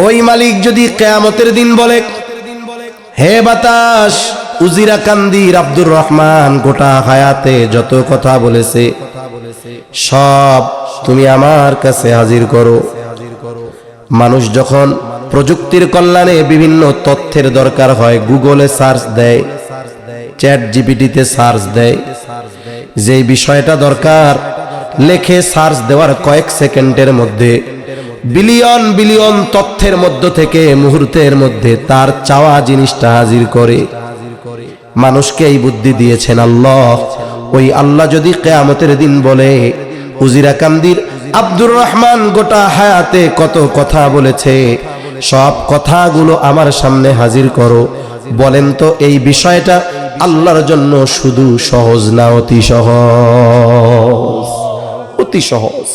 ওই মালিক যদি কিয়ামতের দিন বলে, হে বাতাস, উজিরা কান্দির আব্দুর রহমান গোটা হায়াতে যত কথা বলেছে সব তুমি আমার কাছে হাজির করো। মানুষ যখন প্রযুক্তির কল্যাণে বিভিন্ন তথ্যের দরকার হয়, গুগলে সার্চ দেয়, চ্যাট জিপিটিতে সার্চ দেয়, যে বিষয়টা দরকার লেখে সার্চ দেওয়ার কয়েক সেকেন্ডের মধ্যে বিলিয়ন বিলিয়ন তথ্যের মধ্য থেকে মুহূর্তের মধ্যে তার চাওয়া জিনিসটা হাজির করে। মানুষকে এই বুদ্ধি দিয়েছেন আল্লাহ। ওই আল্লাহ যদি কিয়ামতের দিন বলে, উজিরা কান্দির আব্দুর রহমান গোটা হায়াতে কত কথা বলেছে, সব কথাগুলো আমার সামনে হাজির করো, বলেন তো এই বিষয়টা আল্লাহর জন্য শুধু সহজ না অতি সহজ? অতি সহজ।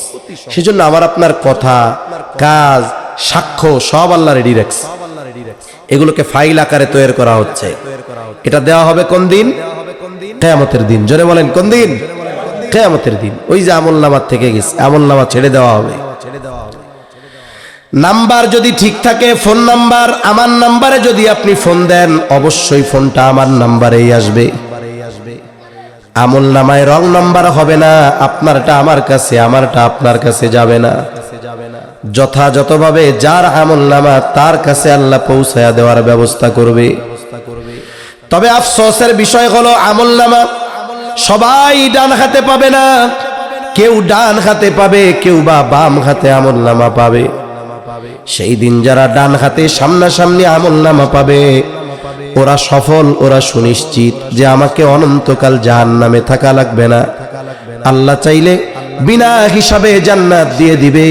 সেজন্য আমার আপনার কথা, কাজ, সাক্ষ্য সব আল্লাহ রেডি রাখছে। এগুলোকে ফাইল আকারে তৈরি করা হচ্ছে। এটা দেওয়া হবে কোন দিন? কিয়ামতের দিন। জোরে বলেন কোন দিন? কিয়ামতের দিন। ওই যে আমলনামা থেকে গেছে, আমলনামা ছেড়ে দেওয়া হবে। নাম্বার যদি ঠিক থাকে, ফোন নাম্বার আমার নাম্বারে যদি আপনি ফোন দেন, অবশ্যই ফোনটা আমার নাম্বারেই আসবে। আমলনামায় রং নাম্বার হবে না, আপনারটা আমার কাছে, আমারটা আপনার কাছে যাবে না। যথাযথভাবে যার আমলনামা তার কাছে আল্লাহ পৌঁছায়া দেওয়ার ব্যবস্থা করবে। তবে আফসোসের বিষয় হলো আমলনামা সবাই ডান হাতে পাবে না। কেউ ডান হাতে পাবে, কেউ বা বাম হাতে আমলনামা পাবে। সেই দিন যারা ডান হাতে সামনাসামনি আমলনামা পাবে, ওরা সফল, ওরা সুনিশ্চিত যে আমাকে অনন্তকাল জাহান্নামে থাকা লাগবে না। আল্লাহ চাইলে বিনা হিসাবে জান্নাত দিয়ে দিবে।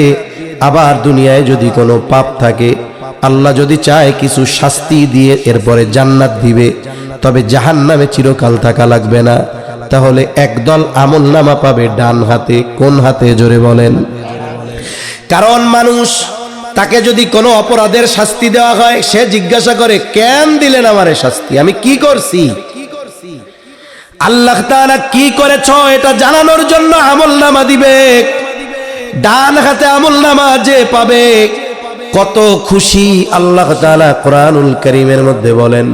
আবার দুনিয়ায় যদি কোনো পাপ থাকে, আল্লাহ যদি চায় কিছু শাস্তি দিয়ে এরপরে জান্নাত দিবে, তবে জাহান্নামে চিরকাল থাকা লাগবে না। তাহলে একদল আমলনামা পাবে ডান হাতে। কোন হাতে? জোরে বলেন। কারণ মানুষ, তাকে যদি কোনো অপরাধের শাস্তি দেওয়া হয়, সে জিজ্ঞাসা করে, কেন দিলেন আমারে শাস্তি? আমি কি করছি? আল্লাহ তাআলা কি করেছ এটা জানানোর জন্য আমলনামা দিবে। ডান হাতে আমলনামা যে পাবে কত খুশি। আল্লাহ তাআলা কোরআনুল কারীমের মধ্যে বলেন,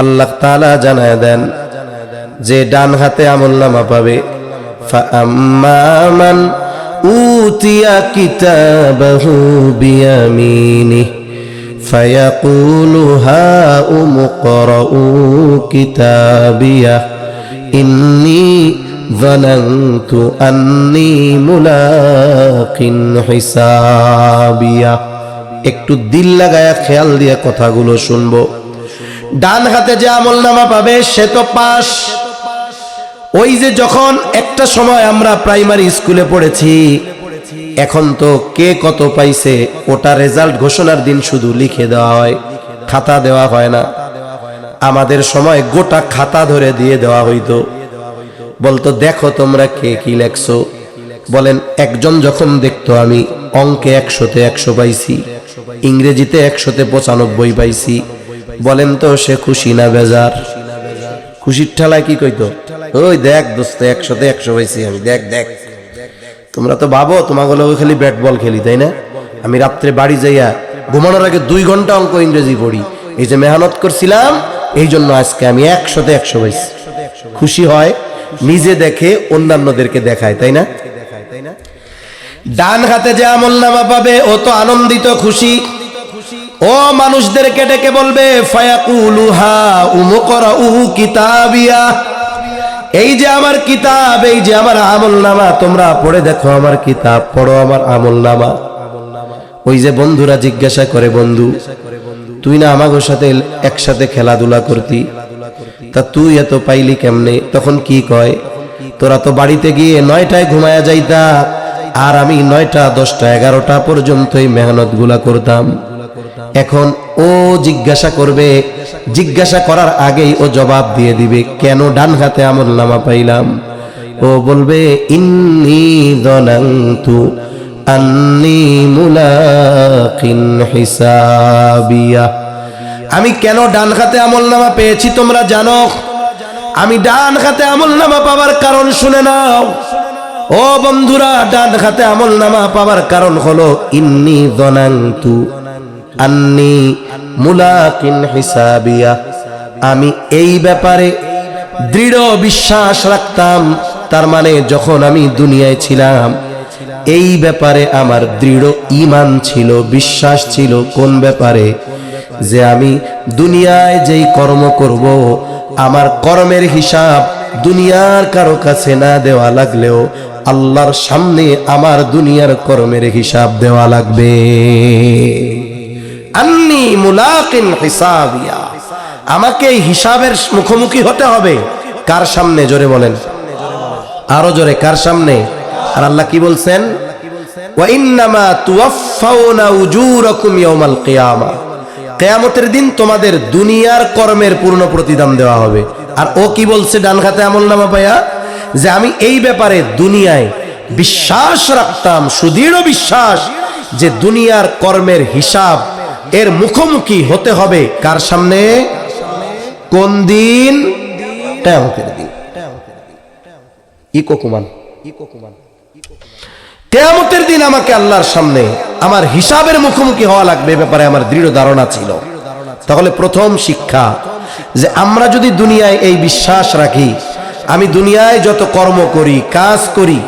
আল্লাহ তাআলা জানায় দেন যে ডান হাতে আমলনামা পাবে, ফাআম্মা মান উতিয়া কিতাবাহু বিয়ামিনিহি ফায়াকুলু হাউম ইকরাউ কিতাবিয়া ইন্নী যানানতু আন্নী মুলাকিন হিসাবিয়া। একটু দিল লাগায়া খেয়াল দিয়ে কথাগুলো শুনবো। ডান হাতে যে আমলনামা পাবে সে তো পাস। ওই যে যখন একটা সময় আমরা প্রাইমারি স্কুলে পড়েছি, এখন তো কে কত পাইছে ওটা রেজাল্ট ঘোষণার দিন শুধু লিখে দেওয়া হয়, খাতা দেওয়া হয় না। আমাদের সময় গোটা খাতা ধরে দিয়ে দেওয়া হইতো, বলতো দেখো তোমরা কে কি লেখছো। বলেন, একজন যখন দেখতো আমি অঙ্কে 100-তে 100 পাইছি, ইংরেজিতে 100-তে 95 পাইছি, বলেন তো সে খুশি না বেজার? খুশির ঠেলায় কি কইতো, ওই দেখ দোস্ত 100-তে 100 পাইছি আমি, দেখ দেখ। তোমরা তো ভাবো তোমাগুলো খালি ব্যাট বল খেলি, তাই না? আমি রাত্রে বাড়ি যাইয়া ঘুমানোর আগে 2 ঘন্টা অঙ্ক ইংরেজি পড়ি। এই যে মেহনত করছিলাম, এই জন্য আজকে আমি 100-তে 100 পাইছি। খুশি হয়, নিজে দেখে অন্যান্যদেরকে দেখায়, তাই না? ডান হাতে যে আমলনামা পাবে ও তো আনন্দিত, খুশি। ও মানুষদেরকে ডেকে বলবে, ফায়াকুলু হাউম ইকরাউ কিতাবিয়া, এই যে আমার কিতাব, এই যে আমার আমলনামা, তোমরা পড়ে দেখো আমার কিতাব, পড়ো আমার আমলনামা। ওই যে বন্ধুরা জিজ্ঞাসা করে, বন্ধু তুই না আমাগো সাথে একসাথে খেলাধুলা করতি, তা তুই এত পাইলি কেমনে? তখন কি কয়, তোরা তো বাড়িতে গিয়ে 9টায় ঘুমায়া যাইতা, আর আমি 9টা 10টা 11টা পর্যন্তই মেহনত গুলা করতাম। এখন ও জিজ্ঞাসা করবে, জিজ্ঞাসা করার আগেই ও জবাব দিয়ে দিবে কেন ডান হাতে আমলনামা পাইলাম। ও বলবে, ইন্নী যানানতু আন্নী মুলাকিন হিসাবিয়া। আমি কেন ডান হাতে আমলনামা পেয়েছি তোমরা জানো? আমি ডান হাতে আমলনামা পাওয়ার কারণ শুনে নাও। ও বন্ধুরা, ডান হাতে আমলনামা পাওয়ার কারণ হলো ইন্নী যানানতু, আন্নী মুলাকিন হিসাবিয়া, আমি এই ব্যাপারে দৃঢ় বিশ্বাস রাখতাম। তার মানে যখন আমি দুনিয়ায় ছিলাম এই ব্যাপারে আমার দৃঢ় ঈমান ছিল, বিশ্বাস ছিল। কোন ব্যাপারে? যে আমি দুনিয়ায় যেই কর্ম করব আমার কর্মের হিসাব দুনিয়ার কারো কাছে না দেওয়া লাগলেও আল্লাহর সামনে আমার দুনিয়ার কর্মের হিসাব দেওয়া লাগবে। আন্নী মুলাকিন হিসাবিয়া, আমাকে হিসাবের মুখোমুখি হতে হবে। কার সামনে? জোরে বলেন, আরো জোরে, কার সামনে? আর আল্লাহ কি বলছেন? ওয়া ইন্নামা তুওয়াফাউনা উজুরাকুম ইয়াউমাল কিয়ামা, কিয়ামতের দিন তোমাদের দুনিয়ার কর্মের পূর্ণ প্রতিদান দেওয়া হবে। আর ও কি বলছে ডান হাতে আমলনামা পায়া? যে আমি এই ব্যাপারে দুনিয়ায় বিশ্বাস রাখতাম, সুদৃঢ় বিশ্বাস, যে দুনিয়ার কর্মের হিসাব এর মুখোমুখি হতে হবে কার সামনে? কোন দিন? কিয়ামতের দিন। কিয়ামতের দিন আমাকে আল্লাহর সামনে আমার হিসাবের মুখোমুখি হওয়া লাগবে, ব্যাপারে আমার দৃঢ় ধারণা ছিল। তাহলে প্রথম শিক্ষা যে আমরা যদি দুনিয়ায় এই বিশ্বাস রাখি, আমি দুনিয়ায় যত কর্ম করি, কাজ করি,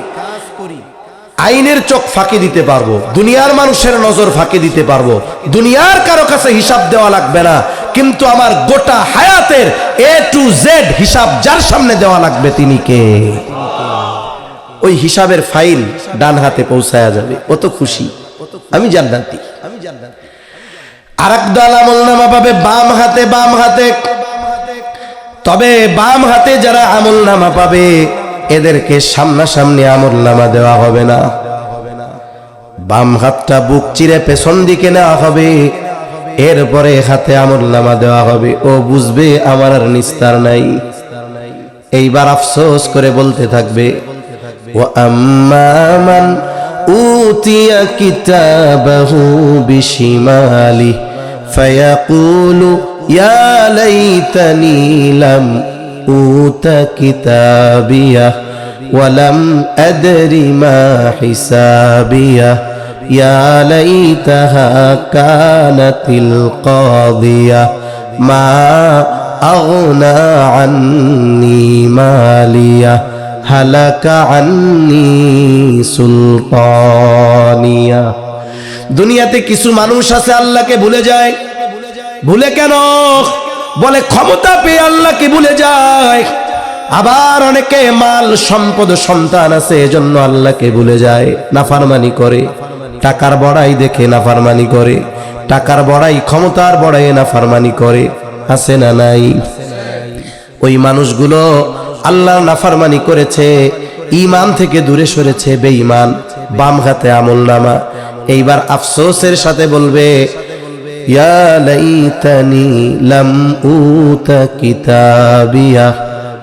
আইনের চোখ ফাঁকি দিতে পারবো, দুনিয়ার মানুষের নজর ফাঁকি দিতে পারবো, দুনিয়ার কারো কাছে হিসাব দেওয়া লাগবে না, কিন্তু আমার গোটা হায়াতের A to Z হিসাব যার সামনে দেওয়া লাগবে তিনি কে? ওই হিসাবের ফাইল ডান হাতে পৌঁছায়া যাবে, ও তো খুশি, আমি জান্নাতি। আরেক দল আমলনামা পাবে বাম হাতে, বাম হাতে। তবে বাম হাতে যারা আমলনামা পাবে এদেরকে সামনাসামনি আমলনামা দেওয়া হবে না, বাম হাতটা বুক চিরে পেছন দিকে নেওয়া হবে, এরপরে হাতে আমলনামা দেওয়া হবে। ও বুঝবে আমার আর নিস্তার নাই। এইবার আফসোস করে বলতে থাকবে, ওয়া আম্মা মান উতিয়া কিতাবাহু বিশিমালি ফায়াকুলু ইয়া লাইতানি লাম উতা কিতাবিয়া ওয়া লাম আদরি মা হিসাবিয়া ইয়া লাইতাহা কানাতিল কাদিয়া মা আগনা আন্নি মালিয়া হালাকা আন্নি সুলতানিয়া। দুনিয়াতে কিছু মানুষ আছে আল্লাহকে ভুলে যায়। ভুলে কেন? বলে ক্ষমতা পেয়ে আল্লাহকে ভুলে যায়। আবার অনেকে মাল সম্পদ সন্তান আছে এজন্য আল্লাহকে ভুলে যায়, নাফরমানি করে, টাকার বড়াই দেখে নাফরমানি করে, টাকার বড়াই, ক্ষমতার বড়াই নাফরমানি করে। আছে না নাই? ওই মানুষগুলো আল্লাহর নাফরমানি করেছে, ঈমান থেকে দূরে সরেছে, বেঈমান। বাম হাতে আমলনামা। এইবার আফসোসের সাথে বলবে, ইয়া লাইতানি লাম উতা কিতাবিয়া,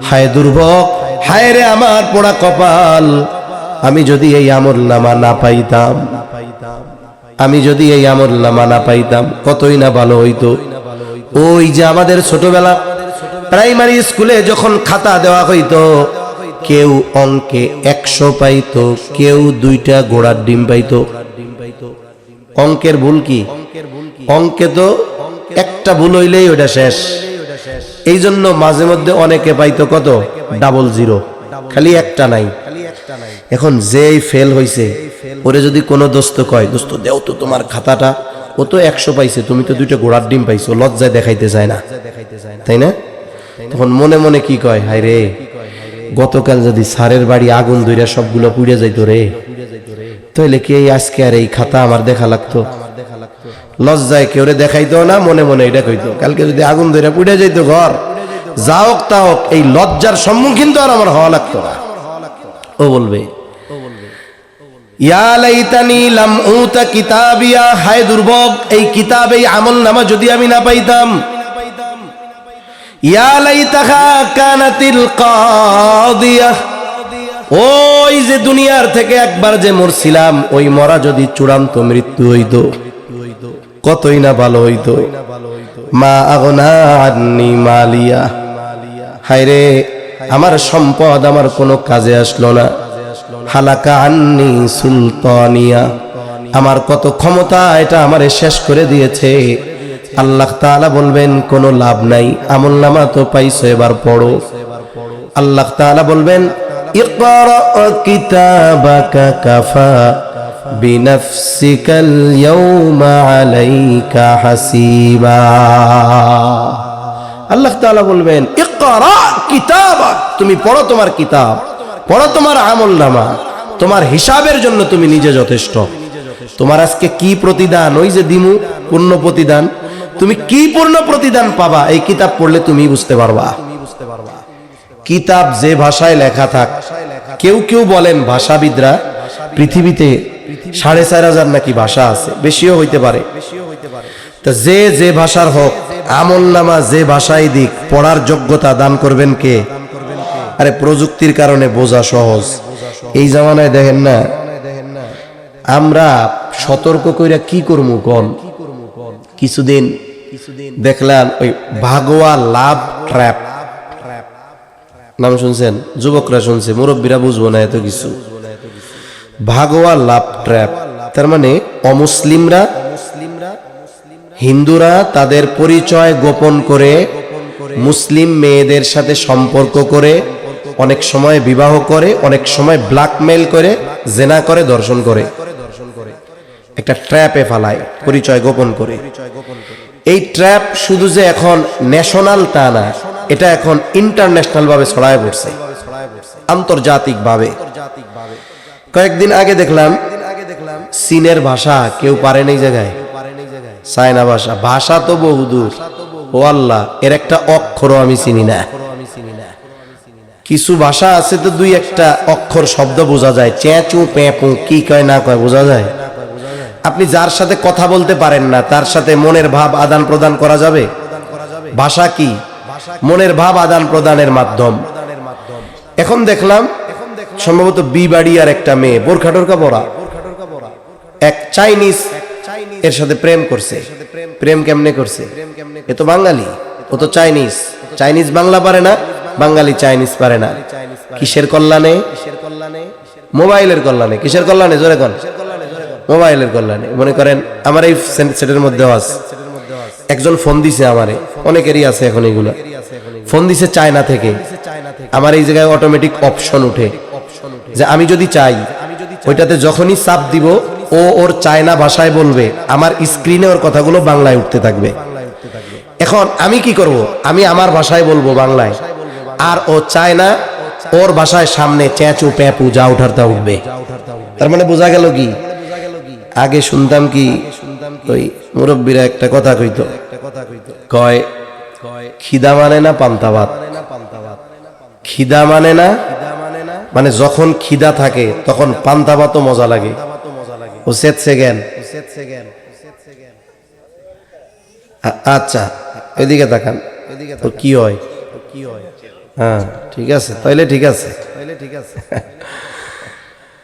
হায় দুর্ভোগ, হায় রে আমার পোড়া কপাল, আমি যদি এই আমলনামা না পাইতাম, আমি যদি এই আমলনামা না পাইতাম কতই না ভালো হইতো। ওই যে আমাদের ছোটবেলা প্রাইমারি স্কুলে যখন খাতা দেওয়া হইতো, কেউ অঙ্কে 100 পাইতো, কেউ 2টা ঘোড়ার ডিম পাইতো। অঙ্কের ভুল কি? অঙ্কে তো একটা ভুল হইলেই ওটা শেষ। এই জন্য মাঝে মধ্যে অনেকে পাইতো কত? 00, খালি একটা নাই। এখন যেই ফেল হইছে ওরে যদি কোনো দোস্ত কয়, দোস্ত দেও তো তোমার খাতাটা, ও তো 100 পাইছে, তুমি তো 2টা ঘোড়ার ডিম পাইছো, লজ্জায় দেখাইতে চায় না, তাই না? তখন মনে মনে কি কয়, হায় রে, গতকাল যদি স্যারের বাড়ি আগুন ধইরা সবগুলো পুড়ে যাইতো রে, তাইলে কি এই আজকে আর এই খাতা আমার দেখা লাগতো? লজ্জায় কেউ রে দেখাইতো না, মনে মনে এটা কইতো, কালকে যদি আগুন ধইরা পুড়ে যাইতো ঘর, যাওক তাওক, এই লজ্জার সম্মুখীন তো আর আমার হওয়া লাগতো না। ও বলবে, ইয়া লাইতানি লাম উতা কিতাবিয়া, হায় দুর্ভোগ, এই কিতাব, এই আমলনামা যদি আমি না পাইতাম। ইয়া লাইতাহা কানাতিল কাদিয়া, ওই যে দুনিয়ার থেকে একবার যে মরছিলাম, ওই মরা যদি চূড়ান্ত মৃত্যু হইতো কতই না ভালো হইতো। মা আগনা আন্নি মালিয়া, হায় রে আমার সম্পদ আমার কোনো কাজে আসলো না। হালাকা আন্নি সুলতানিয়া, আমার কত ক্ষমতা, এটা আমারে শেষ করে দিয়েছে। আল্লাহ তাআলা বলবেন কোনো লাভ নাই, আমলনামা তো পাইছো, এবার পড়ো। আল্লাহ তাআলা বলবেন ইকরা কিতাবাকা কাফা বিনাফসিকাল ইয়াউমা আলাইকা হাসিবা। আল্লাহ তাআলা বলবেন ইকরা কিতাবাক, তুমি পড়ো তোমার কিতাব, পড়ো তোমার আমলনামা, তোমার হিসাবের জন্য তুমি নিজে যথেষ্ট। তোমার আজকে কি প্রতিদান, ওই যে দিমু পূর্ণ প্রতিদান, তুমি কি পূর্ণ প্রতিদান পাবা এই কিতাব পড়লে তুমি বুঝতে পারবা। কিতাব যে ভাষায় লেখা থাক, কেউ কেউ বলেন ভাষাবিদরা পৃথিবীতে ৪,৫০০ নাকি ভাষা আছে, বেশিও হইতে পারে। তা যে যে ভাষার হোক, আমলনামা যে ভাষায় দিক, পড়ার যোগ্যতা দান করবেন কে? আরে প্রযুক্তির কারণে বোঝা সহজ। এই জামানায় দেখেন না, আমরা সতর্ক কইরা কি করবো কোন? কিছুদিন দেখলাম ওই ভাগোয়া লাভ ট্র্যাপ, নাম শুনছেন? যুবকরা শুনছে, মুরব্বীরা বুঝবো না এত কিছু। ভাগোয়া লাভ ট্র্যাপ, তার মানে অমুসলিমরা, হিন্দুরা তাদের পরিচয় গোপন করে মুসলিম মেয়েদের সাথে সম্পর্ক করে, অনেক সময় বিবাহ করে, অনেক সময় ব্ল্যাকমেইল করে, জেনা করে, ধর্ষণ করে, একটা ট্র্যাপে ফালায় পরিচয় গোপন করে। এই ট্র্যাপ শুধু যে এখন ন্যাশনাল তা না, এটা এখন ইন্টারন্যাশনাল ভাবে ছড়ায় পড়ছে, আন্তর্জাতিক ভাবে। কয়েকদিন আগে দেখলাম চীনের ভাষা কেউ পারে না, এই জায়গায় চায়না ভাষা, ভাষা তো বহুদূর, ও আল্লাহ, এর একটা অক্ষরও আমি চিনি না। কিছু ভাষা আছে তো দুই একটা অক্ষর শব্দ বোঝা যায়, চেঁচু পেঁপু কি কয় না কয় বোঝা যায়। আপনি যার সাথে কথা বলতে পারেন না, তার সাথে মনের ভাব আদান প্রদান করা যাবে। ভাষা কি? মনের ভাব আদান প্রদানের মাধ্যম। এখন দেখলাম সম্ভবত বিবাড়ি আর একটা মেয়ে বোরখা টোরখা পরা, এক চাইনিজ এর সাথে প্রেম করছে। প্রেম কেমনে করছে? এ তো বাঙালি, ও তো চাইনিজ। চাইনিজ বাংলা পারে না, বাঙালি চাইনিজ পারে না। কিসের কল্যাণে? মোবাইলের কল্যাণে। কিসের কল্যাণে? জোরে কোন? মোবাইলের কল্যাণে। মনে করেন আমার এই সেটের মধ্যে আছে, একজন ফোন দিছে আমারে, অনেকেরই আছে এখন এগুলা, ফোন দিছে চায়না থেকে। আমার এই জায়গায় অটোমেটিক অপশন উঠে যে আমি যদি চাই, ওইটাতে যখনই চাপ দিব ও ওর চায়না ভাষায় বলবে, আমার স্ক্রিনে ওর কথাগুলো বাংলায় উঠতে থাকবে। এখন আমি কি করব? আমি আমার ভাষায় বলবো বাংলায়, আর ও চায়না ওর ভাষায় সামনে চেঁচু পেঁপু যা উঠার তা উঠবে। তার মানে বোঝা গেল কি? আগে শুনতাম কি, ওই মুরব্বীরা একটা কথা কইতো, কয় খিদা মানে না পান্তা ভাত। খিদা মানে না, মানে যখন খিদা থাকে তখন পান্তা ভাতও মজা লাগে। ও সেতছে জ্ঞান। আচ্ছা এদিকে তাকান, তো কি হয়? হ্যাঁ ঠিক আছে, তাইলে ঠিক আছে।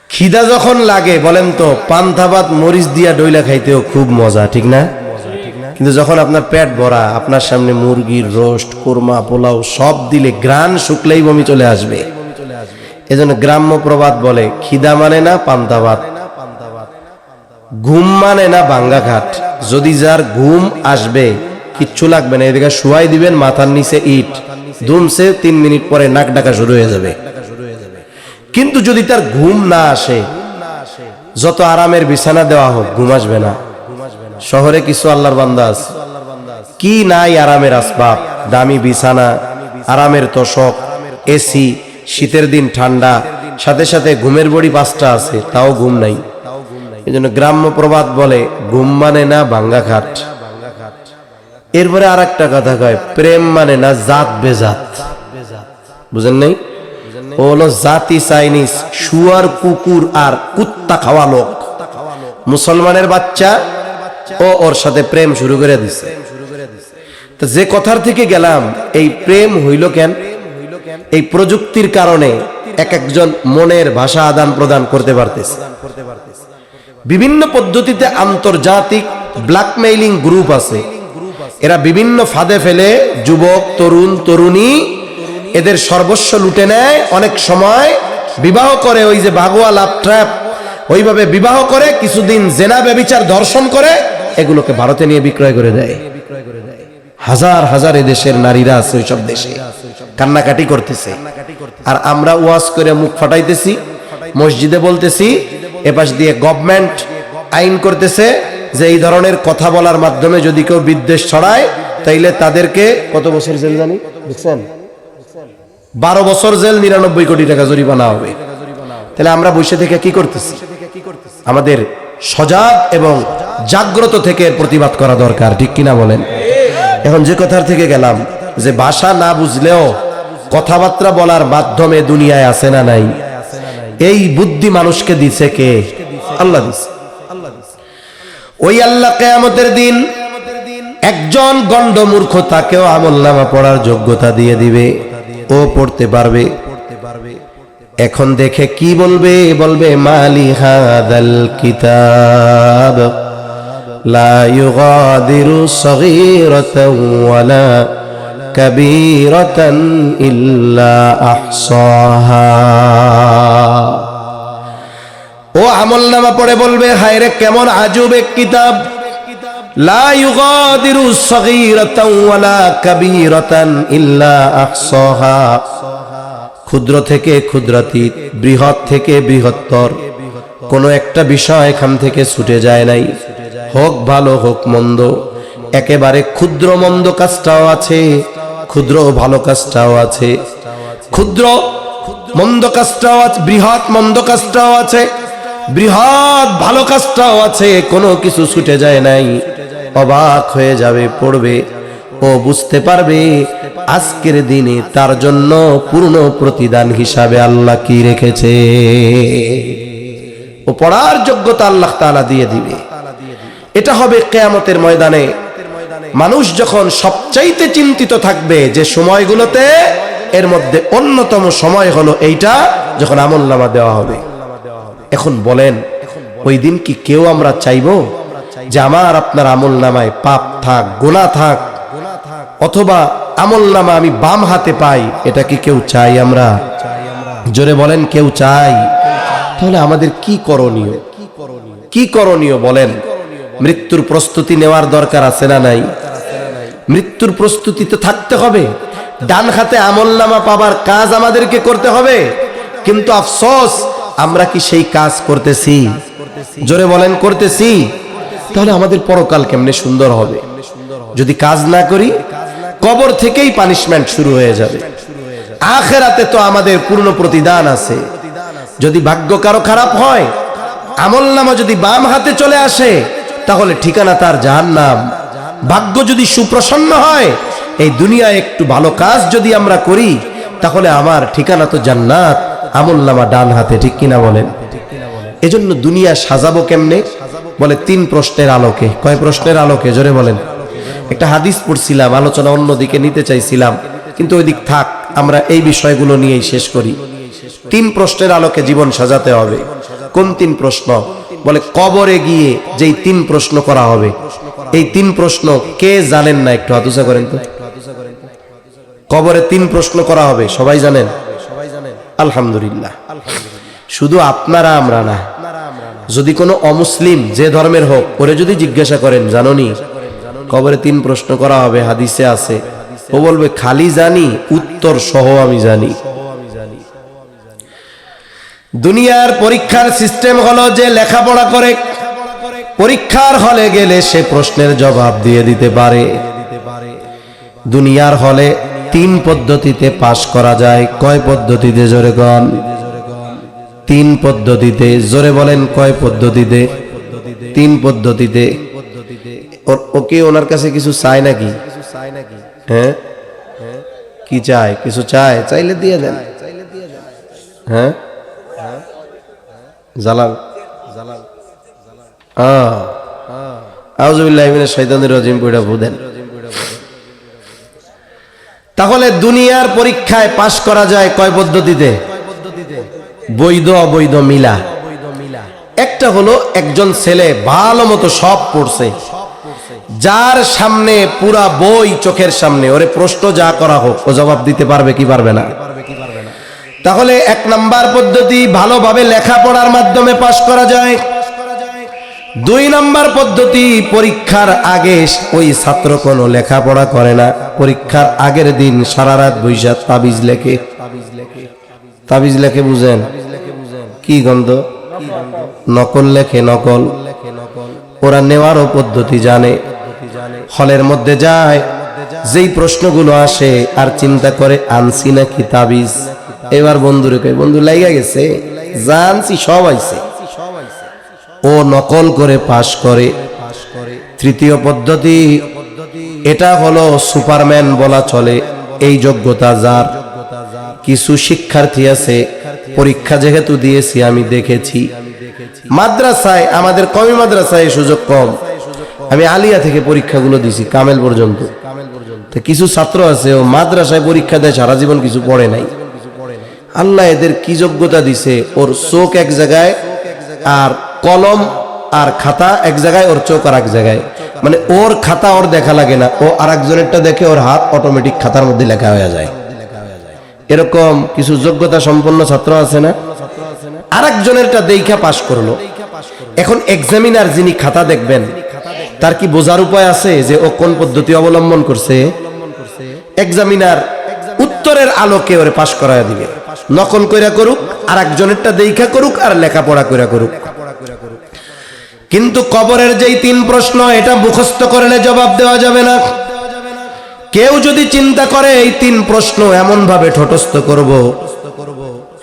খিদা যখন লাগে বলেন তো, পান্তা ভাত মরিচ দিয়া ডইলা খাইতেও খুব মজা, ঠিক না? কিন্তু যখন আপনার পেট ভরা, আপনার সামনে মুরগির রোস্ট, কোরমা, পোলাও সব দিলে গ্রান শুকলেই বমি চলে আসবে। এজন্য গ্রাম্য প্রবাদ বলে, খিদা মানে না পান্তা ভাত, ঘুম মানে না ভাঙ্গা ঘাট। যদি যার ঘুম আসবে কিচ্ছু লাগবে না, এদিকে শুয়াই দিবেন, মাথার নিচে ইট দুমছে, 3 মিনিট পরে নাক ডাকা শুরু হয়ে যাবে। কিন্তু যদি তার ঘুম না আসে, যত আরামের বিছানা দেওয়া হোক, ঘুম আসবে না। শহরে কিছু আল্লাহর বান্দা আছে, কি নাই আরামের আসবাব, দামি বিছানা, আরামের তোশক, এসি, শীতের দিন ঠান্ডা, সাথে সাথে ঘুমের বড়ি 5টা আছে, তাও ঘুম নাই। এই জন্য গ্রাম্য প্রবাদ বলে, ঘুম মানে না ভাঙ্গা খাট। এরপরে আর একটা কথা কয়, প্রেম মানে না জাত বেজাত। বুঝেন নাই? ও হলো জাতি চাইনিজ, শুয়ার, কুকুর আর কুত্তা খাওয়া লোক। মুসলমানের বাচ্চা ও ওর সাথে প্রেম শুরু করে দিছে। তো যে কথার থেকে গেলাম, এই প্রেম হইল কেন? এই প্রযুক্তির কারণে এক একজন মনের ভাষা আদান প্রদান করতে পারতেছে। বিভিন্ন পদ্ধতিতে আন্তর্জাতিক ব্ল্যাকমেইলিং গ্রুপ আছে, এরা বিভিন্ন ফাঁদে ফেলে যুবক, তরুণ, তরুণী এদের সর্বস্ব লুটে নেয়। অনেক সময় বিবাহ করে, ওই যে ভাগোয়া লাভ ট্র্যাপ, ওইভাবে বিবাহ করে কিছুদিন জেনা ব্যভিচার দর্শন করে এগুলোকে ভারতে নিয়ে বিক্রয় করে দেয়। হাজার হাজার দেশের নারীরা আছে ওইসব দেশে কান্নাকাটি করতেছে, আর আমরা ওয়াজ করে মুখ ফাটাইতেছি, মসজিদে বলতেছি, এপাশ দিয়ে গভর্নমেন্ট আইন করতেছে যে এই ধরনের কথা বলার মাধ্যমে যদি কেউ বিদ্বেষ ছড়ায় তাইলে তাদেরকে কত বছর জেল জানি দেখছেন, 12 বছর জেল, 99 কোটি টাকা জরিমানা হবে। তাহলে আমরা বসে থেকে কি করতেছি? আমাদের সজাগ এবং জাগ্রত থেকে প্রতিবাদ করা দরকার, ঠিক কিনা বলেন? এখন যে কথার থেকে গেলাম যে ভাষা না বুঝলেও কথাবার্তা বলার মাধ্যমে দুনিয়ায় আছে না নাই? এই বুদ্ধি মানুষকে দিছে কে? আল্লাহ দিছে। ওই আল্লাহ কিয়ামতের দিন একজন গন্ডমূর্খ তাকেও আমলনামা পড়ার যোগ্যতা দিয়ে দিবে, ও পড়তে পারবে। এখন দেখে কি বলবে? বলবে মালি হাদাল কিতাব লা ইউগাদিরু সগীরাতাও ওয়ালা কাবীরাতান ইল্লা আহসাহা। ও আমলনামা পড়ে বলবে, হায় রে কেমন আজব এক কিতাব, লা ইউগাদিরু সগীরাতাও ওয়ালা কাবীরাতান ইল্লা আহসাহা। ক্ষুদ্র থেকে ক্ষুদ্রাতীত, বৃহৎ থেকে বৃহত্তর, কোনো একটা বিষয় এখান থেকে ছুটে যায় নাই, হোক ভালো হোক মন্দ। একেবারে ক্ষুদ্র মন্দ কাজটাও আছে, ক্ষুদ্র ভালো কাজটাও আছে, ক্ষুদ্র মন্দ কাজটাও আছে, বৃহৎ মন্দ কাজটাও আছে, বৃহৎ ভালো কাজটাও আছে, কোনো কিছু ছুটে যায় নাই। অবাক হয়ে যাবে, পড়বে, ও বুঝতে পারবে আজকের দিনে তার জন্য পূর্ণ প্রতিদান হিসাবে আল্লাহ কি রেখেছে। ও পড়ার যোগ্যতা আল্লাহ তাআলা দিয়ে দিবে। এটা হবে কিয়ামতের ময়দানে। মানুষ যখন সবচাইতে চিন্তিত থাকবে যে সময়গুলোতে, এর মধ্যে অন্যতম সময় হলো এইটা যখন আমলনামা দেওয়া হবে। এখন বলেন, ওই দিন কি কেউ আমরা চাইবো যে আমার আপনার আমলনামায় পাপ থাক, গুনাহ থাক, অথবা আমলনামা আমি বাম হাতে পাই? এটা কি কেউ চাই আমরা? জোরে বলেন, কেউ চাই? তাহলে আমাদের কি করণীয়? কি করণীয় বলেন? মৃত্যুর প্রস্তুতি নেওয়ার দরকার আছে না নাই? মৃত্যুর প্রস্তুতি তো থাকতে হবে। ডান হাতে আমলনামা পাবার কাজ আমাদেরকে করতে হবে, কিন্তু আফসোস আমরা কি সেই কাজ করতেছি? জোরে বলেন, করতেছি? তাহলে আমাদের পরকাল কেমনে সুন্দর হবে? যদি কাজ না করি, কবর থেকেই পানিশমেন্ট শুরু হয়ে যাবে। আখিরাতে তো আমাদের পূর্ণ প্রতিদান আছে। যদি ভাগ্য কারো খারাপ হয়, আমলনামা যদি বাম হাতে চলে আসে, তাহলে ঠিকানা তার জাহান্নাম। ভাগ্য যদি সুপ্রসন্ন হয়, এই দুনিয়ায় একটু ভালো কাজ যদি আমরা করি, তাহলে আমার ঠিকানা তো জান্নাত, আমলনামা ডান হাতে, ঠিক কিনা বলেন? এজন্য দুনিয়া সাজাবো কেমনে? বলে 3 প্রশ্নের আলোকে। কয় প্রশ্নের আলোকে? জোরে বলেন। একটা হাদিস পড়ছিলাম, আলোচনা অন্যদিকে নিতে চাইছিলাম, কিন্তু ওই দিক থাক, আমরা এই বিষয়গুলো নিয়েই শেষ করি। 3 প্রশ্নের আলোকে জীবন সাজাতে হবে। কোন 3 প্রশ্ন? বলে কবরে গিয়ে যেই 3 প্রশ্ন করা হবে, এই 3 প্রশ্ন কে জানেন না? একটু হাত উঁচা করেন তো। কবরে 3 প্রশ্ন করা হবে, সবাই জানেন? আলহামদুলিল্লাহ। শুধু আপনারা আমরা না, যদি কোনো অমুসলিম যে ধর্মের হোক, ওরে যদি জিজ্ঞাসা করেন জানোনি কবরে 3 প্রশ্ন করা হবে, হাদিসে আছে, ও বলবে খালি জানি, উত্তর সহ আমি জানি। দুনিয়ার পরীক্ষার সিস্টেম হলো যে লেখাপড়া করে পরীক্ষার হলে গেলে সে প্রশ্নের জবাব দিয়ে দিতে পারে। দুনিয়ার হলে 3 পদ্ধতিতে পাশ করা যায়। কয় পদ্ধতিতে? জোরে কোন? 3 পদ্ধতিতে। জোরে বলেন, কয় পদ্ধতিতে? 3 পদ্ধতিতে। ওকে, ওনার কাছে কিছু চাই নাকি? হ্যাঁ, কি চায়? কিছু চায়? চাইলে দিয়ে দেন। হ্যাঁ, জালাল আউযুবিল্লাহি মিনাশ শাইতানির রাজিম পড়া বুদেন। তাহলে দুনিয়ার পরীক্ষায় পাশ করা যায় কয় পদ্ধতিতে? বৈধ অবৈধ মিলা। একটা হলো একজন ছেলে ভালো মতো সব পড়ছে, যার সামনে পুরা বই চোখের সামনে, ওরে প্রশ্ন যা করা হোক ও জবাব দিতে পারবে কি পারবে না? তাহলে 1 নাম্বার পদ্ধতি ভালোভাবে লেখাপড়ার মাধ্যমে পাশ করা যায়। 2 নাম্বার পদ্ধতি পরীক্ষার আগে ওই ছাত্র কোনো লেখাপড়া করে না, পরীক্ষার আগের দিন সারা রাত বৈশা তাবিজ লেখে। তাবিজ লেখে বুঝেন কি গন্ধ? নকল লেখে, নকল। ওরা নেওয়ারও পদ্ধতি জানে। হলের মধ্যে যায়, যেই প্রশ্নগুলো আসে আর চিন্তা করে আনছি নাকি তাবিজ। এবার বন্ধুরে কই, বন্ধু লাইগা গেছে, জানছি সব আইছে। ও নকল করে পাশ করে। 3য় পদ্ধতি, এটা হলো সুপারম্যান বলা চলে। এই যোগ্যতা যার। কিছু শিক্ষার্থী আছে, পরীক্ষা যেহেতু দিয়েছি আমি দেখেছি, মাদ্রাসায় আমাদের কমি মাদ্রাসায় সুযোগ কম, আমি আলিয়া থেকে পরীক্ষাগুলো দিছি কামেল পর্যন্ত। তো কিছু ছাত্র আছে ও মাদ্রাসায় পরীক্ষা দেয়, সারা জীবন কিছু পড়ে নাই। আল্লাহ এদের কি যোগ্যতা দিছে, ওর চোখ এক জায়গায় আর কলম আর খাতা এক জায়গায়, ওর চোখ আর এক জায়গায়। মানে ওর খাতা ওর দেখা লাগে না, ও আর একজনেরটা দেখে ওর হাত অটোমেটিক খাতার মধ্যে লেখা হয়ে যায়। এরকম কিছু যোগ্যতা সম্পন্ন ছাত্র আছে না? আরেকজনেরটা দেখা পাশ করলো। এখন এক্সামিনার যিনি খাতা দেখবেন, তার কি বোঝার উপায় আছে যে ও কোন পদ্ধতি অবলম্বন করছে? এক্সামিনার উত্তরের আলোকে ওরে পাশ করায় দিবে। নকল কইরা করুক, আর একজনেরটা দেখা করুক, আর লেখাপড়া কইরা করুক। কিন্তু কবরের যেই 3 প্রশ্ন, এটা মুখস্থ করলে জবাব দেওয়া যাবে না। কেউ যদি চিন্তা করে এই 3 প্রশ্ন এমন ভাবে ঠটস্থ করব,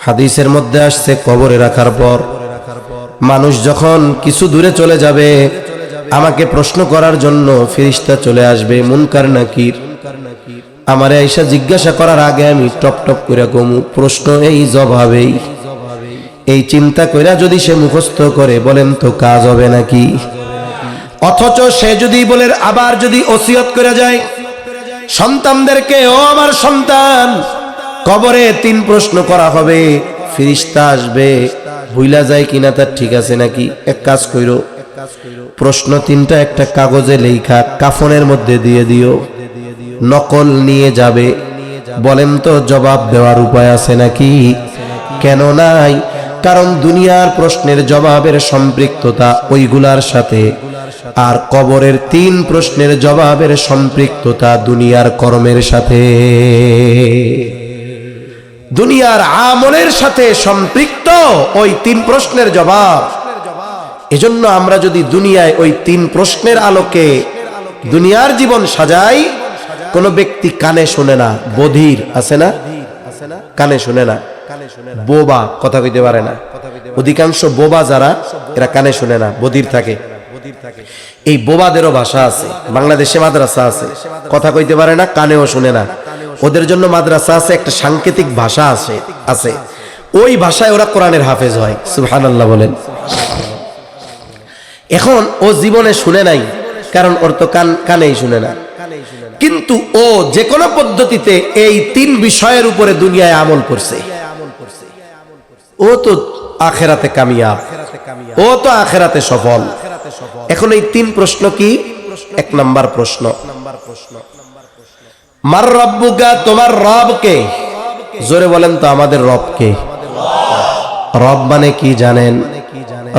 হাদিসের মধ্যে আসছে কবরে রাখার পর মানুষ যখন কিছু দূরে চলে যাবে, আমাকে প্রশ্ন করার জন্য ফেরেশতা চলে আসবে, মুনকার নাকির। আমারে আয়েশা জিজ্ঞাসা করার আগে আমি টপ টপ করে কমু, প্রশ্ন এই জবাবেই। এই চিন্তা কইরা যদি সে মুখস্থ করে, বলেন তো কাজ হবে নাকি? অথচ সে যদি বলে আবার যদি ওসিয়ত করে যায় সন্তানদেরকে, ও আমার সন্তান, কবরে 3 প্রশ্ন করা হবে, ফেরেশতা আসবে, ভুলা যায় কিনা তার ঠিক আছে নাকি? এক কাজ কইরো, প্রশ্ন 3টা একটা কাগজে লেখা কাফনের মধ্যে দিয়ে দিও, নকল নিয়ে যাবে। বলেন তো জবাব দেওয়ার উপায় আছে নাকি? কেন নাই? কারণ দুনিয়ার প্রশ্নের জবাবের সম্পৃক্ততা ওইগুলার সাথে, আর কবরের 3 প্রশ্নের জবাবের সম্পৃক্ততা দুনিয়ার কর্মের সাথে, দুনিয়ার আমলের সাথে সম্পৃক্ত ওই 3 প্রশ্নের জবাব। এজন্য আমরা যদি দুনিয়ায় ওই 3 প্রশ্নের আলোকে দুনিয়ার জীবন সাজাই, কোন ব্যক্তি কানে শুনে না, বধির আছে না, কানে শুনে না, বোবা, কথা কইতে পারে না। অধিকাংশ বোবা যারা, এরা কানে শুনে না, বধির থাকে। এই বোবাদেরও ভাষা আছে, বাংলাদেশে মাদ্রাসা আছে, কথা কইতে পারে না, কানেও শুনে না। ওদের জন্য মাদ্রাসা আছে, একটা সাংকেতিক ভাষা আছে, ওই ভাষায় ওরা কোরআনের হাফেজ হয়। সুবহানাল্লাহ বলেন। এখন ও জীবনে শুনে নাই, কারণ ওর তো কানেই শুনে না, কিন্তু ও যে কোনো পদ্ধতিতে এই 3 বিষয়ের উপরে দুনিয়ায় আমল করছে। ও তো আখেরাতে কামিয়াব, ও তো আখেরাতে সফল। এখন এই 3 প্রশ্ন কি? 1 নাম্বার প্রশ্ন, মার রব্বুকা, তোমার রব কে? জোরে বলেন তো, আমাদের রব কে? রব মানে কি জানেন?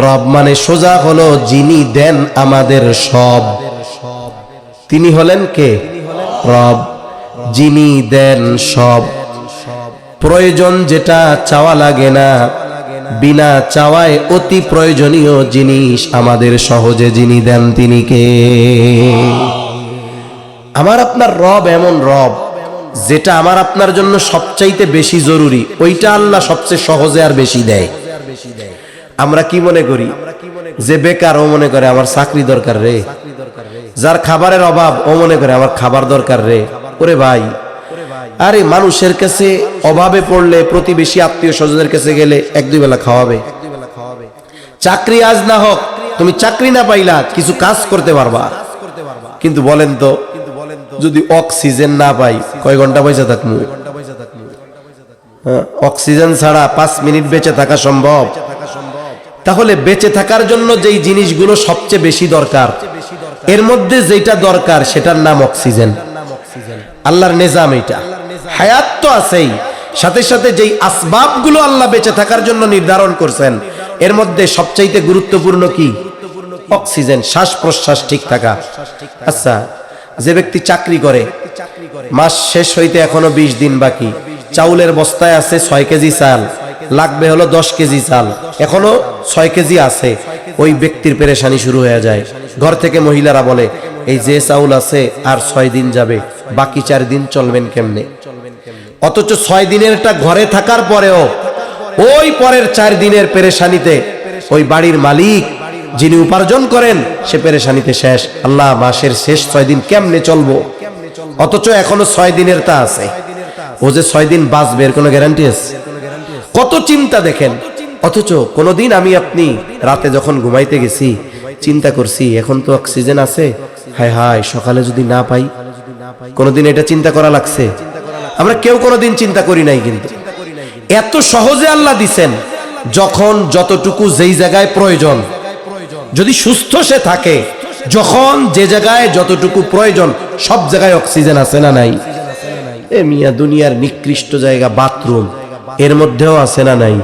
রব মানে সোজা হলো যিনি দেন আমাদের সব। তিনি হলেন কে? রব, যিনি দেন সব। প্রয়োজন যেটা চাওয়া লাগে না, বিনা চাওয়ায় অতি প্রয়োজনীয় জিনিস আমাদের সহজে যিনি দেন তিনি কে? আমার আপনার রব এমন রব যেটা আমার আপনার জন্য সবচাইতে বেশি জরুরি, ওইটা আল্লাহ সবচেয়ে সহজে আর বেশি দেয়। আমরা কি মনে করি? যে বেকার ও মনে করে আমার চাকরি দরকার রে, যার খাবারের অভাব ও মনে করে আমার খাবার দরকার রে। ওরে ভাই, আরে মানুষের কাছে অভাবে পড়লে প্রতিবেশী আত্মীয় স্বজনের কাছে গেলে 1-2 বেলা খাওয়াবে। চাকরি আজ না হোক, তুমি চাকরি না পাইলা কিছু কাজ করতে পারবা, কিন্তু বলেন তো যদি অক্সিজেন না পাই কয় ঘন্টা বেঁচে থাকবো? অক্সিজেন ছাড়া 5 মিনিট বেঁচে থাকা সম্ভব? তাহলে বেঁচে থাকার জন্য যেই জিনিসগুলো সবচেয়ে বেশি দরকার, এর মধ্যে যেটা দরকার সেটার নাম অক্সিজেন। আল্লাহর নিজাম এটা। হায়াত তো আছেই, সাথে সাথে যেই আসবাবগুলো আল্লাহ বেঁচে থাকার জন্য নির্ধারণ করছেন এর মধ্যে সবচাইতে গুরুত্বপূর্ণ কি? অক্সিজেন, শ্বাস প্রশ্বাস ঠিক থাকা। আচ্ছা, যে ব্যক্তি চাকরি করে, মাস শেষ হইতে এখনো 20 দিন বাকি, চাউলের বস্তায় আছে 6 কেজি চাল, লাগবে হলো 10 কেজি চাল, এখনো 6 কেজি আছে, ওই ব্যক্তির পেরেশানি শুরু হয়ে যায়। ঘর থেকে মহিলারা বলে, এই যে চাউল আছে আর 6 দিন যাবে, বাকি 4 দিন চলবেন কেমনে? অথচ 6 দিনেরটা ঘরে থাকার পরেও ওই পরের 4 দিনের পেরেশানিতে ওই বাড়ির মালিক যিনি উপার্জন করেন সে পেরেশানিতে শেষ। আল্লাহ, মাসের শেষ 6 দিন কেমনে চলবো? অথচ এখনো 6 দিনের তা আছে। ও যে 6 দিন বাঁচবে এর কোনো গ্যারান্টি আছে? কত চিন্তা দেখেন। অথচ কোনদিন আমি আপনি রাতে যখন ঘুমাইতে গেছি চিন্তা করছি এখন তো অক্সিজেন আছে, হায় হায় সকালে যদি না পাই? কোনদিন এটা চিন্তা করা লাগছে? আমরা কেউ কোনদিন চিন্তা করি নাই। কিন্তু এত সহজে আল্লাহ দিছেন, যখন যতটুকু যেই জায়গায় প্রয়োজন, যদি সুস্থ সে থাকে, যখন যে জায়গায় যতটুকু প্রয়োজন সব জায়গায় অক্সিজেন আছে না নাই? এ মিয়া, দুনিয়ার নিকৃষ্ট জায়গা বাথরুম, এর মধ্যেও আছে না নাই?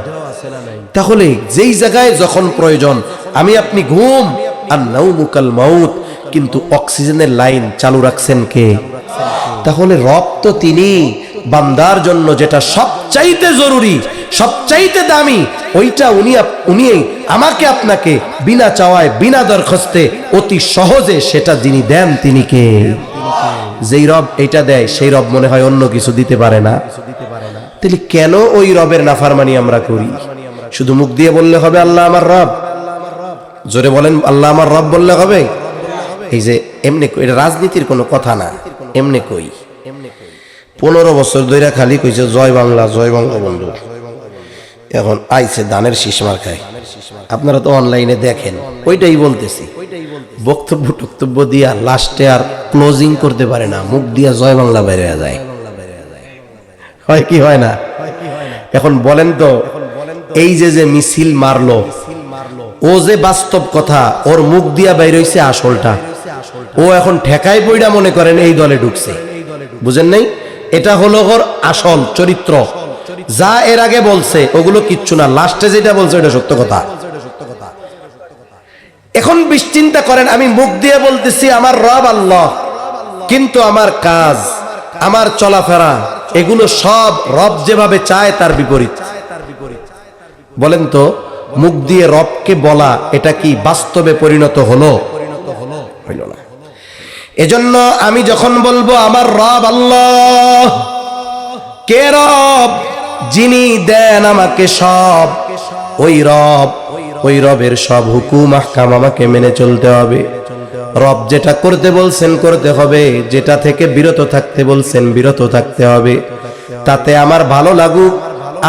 তাহলে যেই জায়গায় যখন প্রয়োজন, আমি আপনি ঘুম আর নাউমুকাল মাউত, কিন্তু অক্সিজেনের লাইন চালু রাখছেন কে? তাহলে রব তো তিনি বান্দার জন্য যেটা সবচাইতে জরুরি, সবচাইতে দামি, ওইটা উনি আমাকে আপনাকে বিনা চাওয়ায় বিনা দরখাস্তে অতি সহজে সেটা যিনি দেন তিনি কে? যেই রব এটা দেয় সেই রব মনে হয় অন্য কিছু দিতে পারে না। তাহলে কেন ওই রবের নাফরমানি আমরা করি? শুধু মুখ দিয়ে বললে হবে আল্লাহ আমার রব? জোরে বলেন আল্লাহ আমার রব বললে হবে? এই যে এমনি, এটা রাজনীতির কোনো কথা না, এমনি কই 15 বছর ধরে খালি কইছে জয় বাংলা জয় বঙ্গবন্ধু, এখন আইছে ধানের শীষমার খায়। আপনারা তো অনলাইনে দেখেন, ওইটাই বলতেছি। বক্তব্য দিয়া লাস্টে আর ক্লোজিং করতে পারে না, মুখ দিয়া জয় বাংলা বের হয়ে যায়। হয় কি হয় না? এখন বলেন তো, এই যে মিছিল মারলো, ও যে বাস্তব কথা, ওর মুখ দিয়া বাইর হইছে আসলটা। ও এখন ঠেকায় পইড়া মনে করেন এই দলে ঢুকছে, বুঝেন নাই? এটা হলো ওর আসল চরিত্র। যা এর আগে বলছে ওগুলো কিচ্ছু না, লাস্টে যেটা বলছে ওটা সত্য কথা। এখন চিন্তা করেন, আমি মুখ দিয়ে বলতেছি আমার রব আল্লাহ, কিন্তু আমার কাজ, আমার চলাফেরা, এগুলো সব রব যেভাবে চায় তার বিপরীত। বলেন তো, মুখ দিয়ে রবকে বলা এটা কি বাস্তবে পরিণত হলো? হইল না। এজন্য আমি যখন বলবো আমার রব আল্লাহ, কে রব? যিনি দেন আমাকে সব, ওই রবের সব হুকুম আহকাম আমাকে মেনে চলতে হবে। রব যেটা করতে বলছেন করতে হবে, যেটা থেকে বিরত থাকতে বলছেন বিরত থাকতে হবে। তাতে আমার ভালো লাগুক,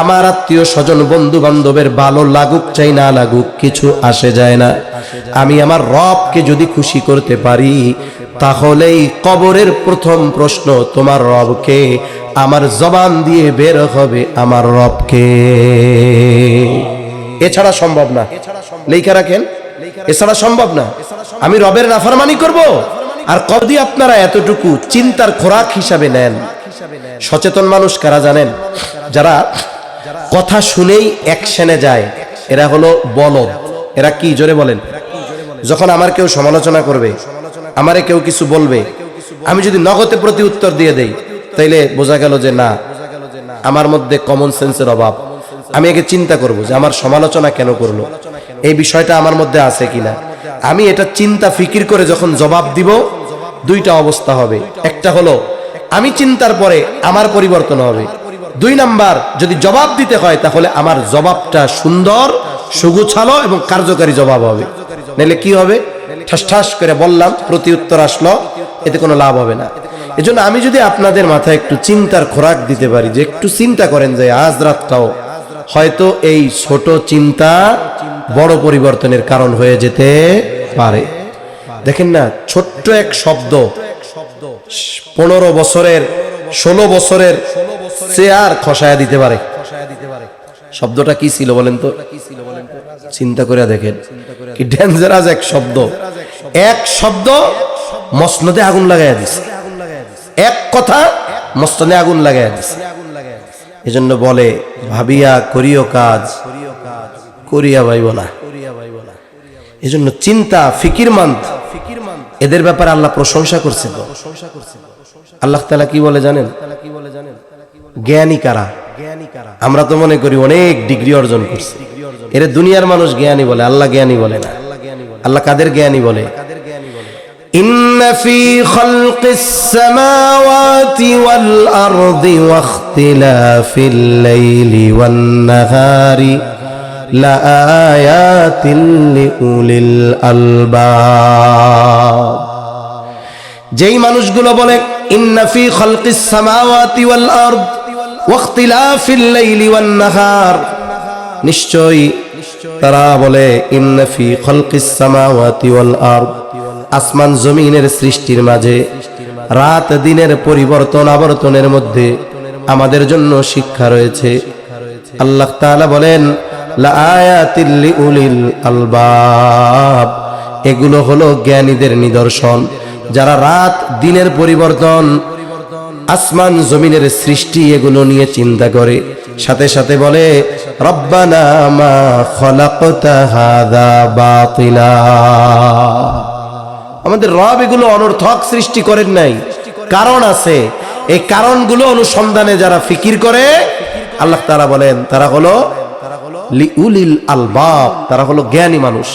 আমার আত্মীয় স্বজন বন্ধু বান্ধবের ভালো লাগুক চাই না লাগুক, কিছু আসে যায় না। আমি আমার রবকে যদি খুশি করতে পারি, তাহলেই কবরের প্রথম প্রশ্ন তোমার রবকে, আমার জবান দিয়ে বের হবে আমার রবকে। এছাড়া সম্ভব না। লেখা রাখেন, এছাড়া সম্ভব না। আমি রবের নাফরমানি করব? আর কদি আপনারা এতটুকু চিন্তার খোরাক হিসাবে নেন? সচেতন মানুষ কারা জানেন? যারা কথা শুনেই অ্যাকশনে যায়, এরা হলো বলদ। এরা কি? জোরে বলেন। যখন আমার কেউ সমালোচনা করবে, আমারে কেউ কিছু বলবে, আমি যদি নগদে প্রতি উত্তর দিয়ে দেই, তাইলে বোঝা গেল যে না, আমার মধ্যে কমন সেন্সের অভাব। আমি আগে চিন্তা করব যে আমার সমালোচনা কেন করলো, এই বিষয়টা আমার মধ্যে আছে কিনা। আমি এটা চিন্তা ফিকির করে যখন জবাব দিব, দুইটা অবস্থা হবে। একটা হলো আমি চিন্তার পরে আমার পরিবর্তন হবে। 2 নাম্বার, যদি জবাব দিতে হয় তাহলে আমার জবাবটা সুন্দর, সুগুছালো এবং কার্যকারী জবাব হবে। নাহলে কি হবে? ঠাস ঠাস করে বললাম, প্রতি উত্তর আসলো, এতে কোনো লাভ হবে না। এজন্য আমি যদি আপনাদের মাথায় একটু চিন্তার খোরাক দিতে পারি, যে একটু চিন্তা করেন যে আজ রাতটাও হয়তো এই ছোট চিন্তা বড় পরিবর্তনের কারণ হয়ে যেতে পারে। দেখেন না, ছোট্ট এক শব্দ 15 বছরের 16 বছরের চেয়ার খসায়া দিতে পারে। শব্দটা কি ছিল বলেন তো? চিন্তা করে দেখেন, কি ডেঞ্জারাস এক শব্দ। এক শব্দ মসনদে আগুন লাগাইয়া দিছে, এক কথা মসনদে আগুন লাগাইয়া দিছে। এজন্য বলে ভাবিয়া করিও কাজ, করিয়া ভাইব না। এজন্য চিন্তা ফিকিরমন্দ এদের ব্যাপারে আল্লাহ প্রশংসা করছে। তো আল্লাহ তাআলা কি বলে জানেন? জ্ঞানী কারা? আমরা তো মনে করি অনেক ডিগ্রি অর্জন করছে, এর দুনিয়ার মানুষ জ্ঞানী বলে, আল্লাহ জ্ঞানী বলে না। আল্লাহ কাদের জ্ঞানী বলে? ইন্না ফি খালকিস সামাওয়াতি ওয়াল আরদি ওয়াখতিলাফিল লাইলি ওয়ান নাহারি লাআয়াতিন লিউলিল আলবাব। যেই মানুষগুলো বলে ইন্না ফি খালকিস সামাওয়াতি ওয়াল আরদ ওয়াখতিলাফিল লাইলি ওয়ান নাহার, নিশ্চয়ই তারা বলে ইন্না ফি খালকিস সামাওয়াতি ওয়াল আরদ, আসমান জমিনের সৃষ্টির মাঝে রাত দিনের পরিবর্তন আবর্তনের মধ্যে আমাদের জন্য শিক্ষা রয়েছে। আল্লাহ তাআলা বলেন লাআয়াতিল লিউলিল আলবাব, এগুলো হলো জ্ঞানীদের নিদর্শন, যারা রাত দিনের পরিবর্তন আসমান জমিনের সৃষ্টি এগুলো নিয়ে চিন্তা করে। সাথে সাথে বলে রব্বানা মা খালাকতা হাযা বাতিলা, আমাদের রব এগুলো অনর্থক সৃষ্টি করেন নাই, কারণ আছে। এই কারণগুলো অনুসন্ধানে যারা ফিকির করে, আল্লাহ তাআলা বলেন তারা হলো লিউলিল আলবাব, তারা হলো জ্ঞানী মানুষ।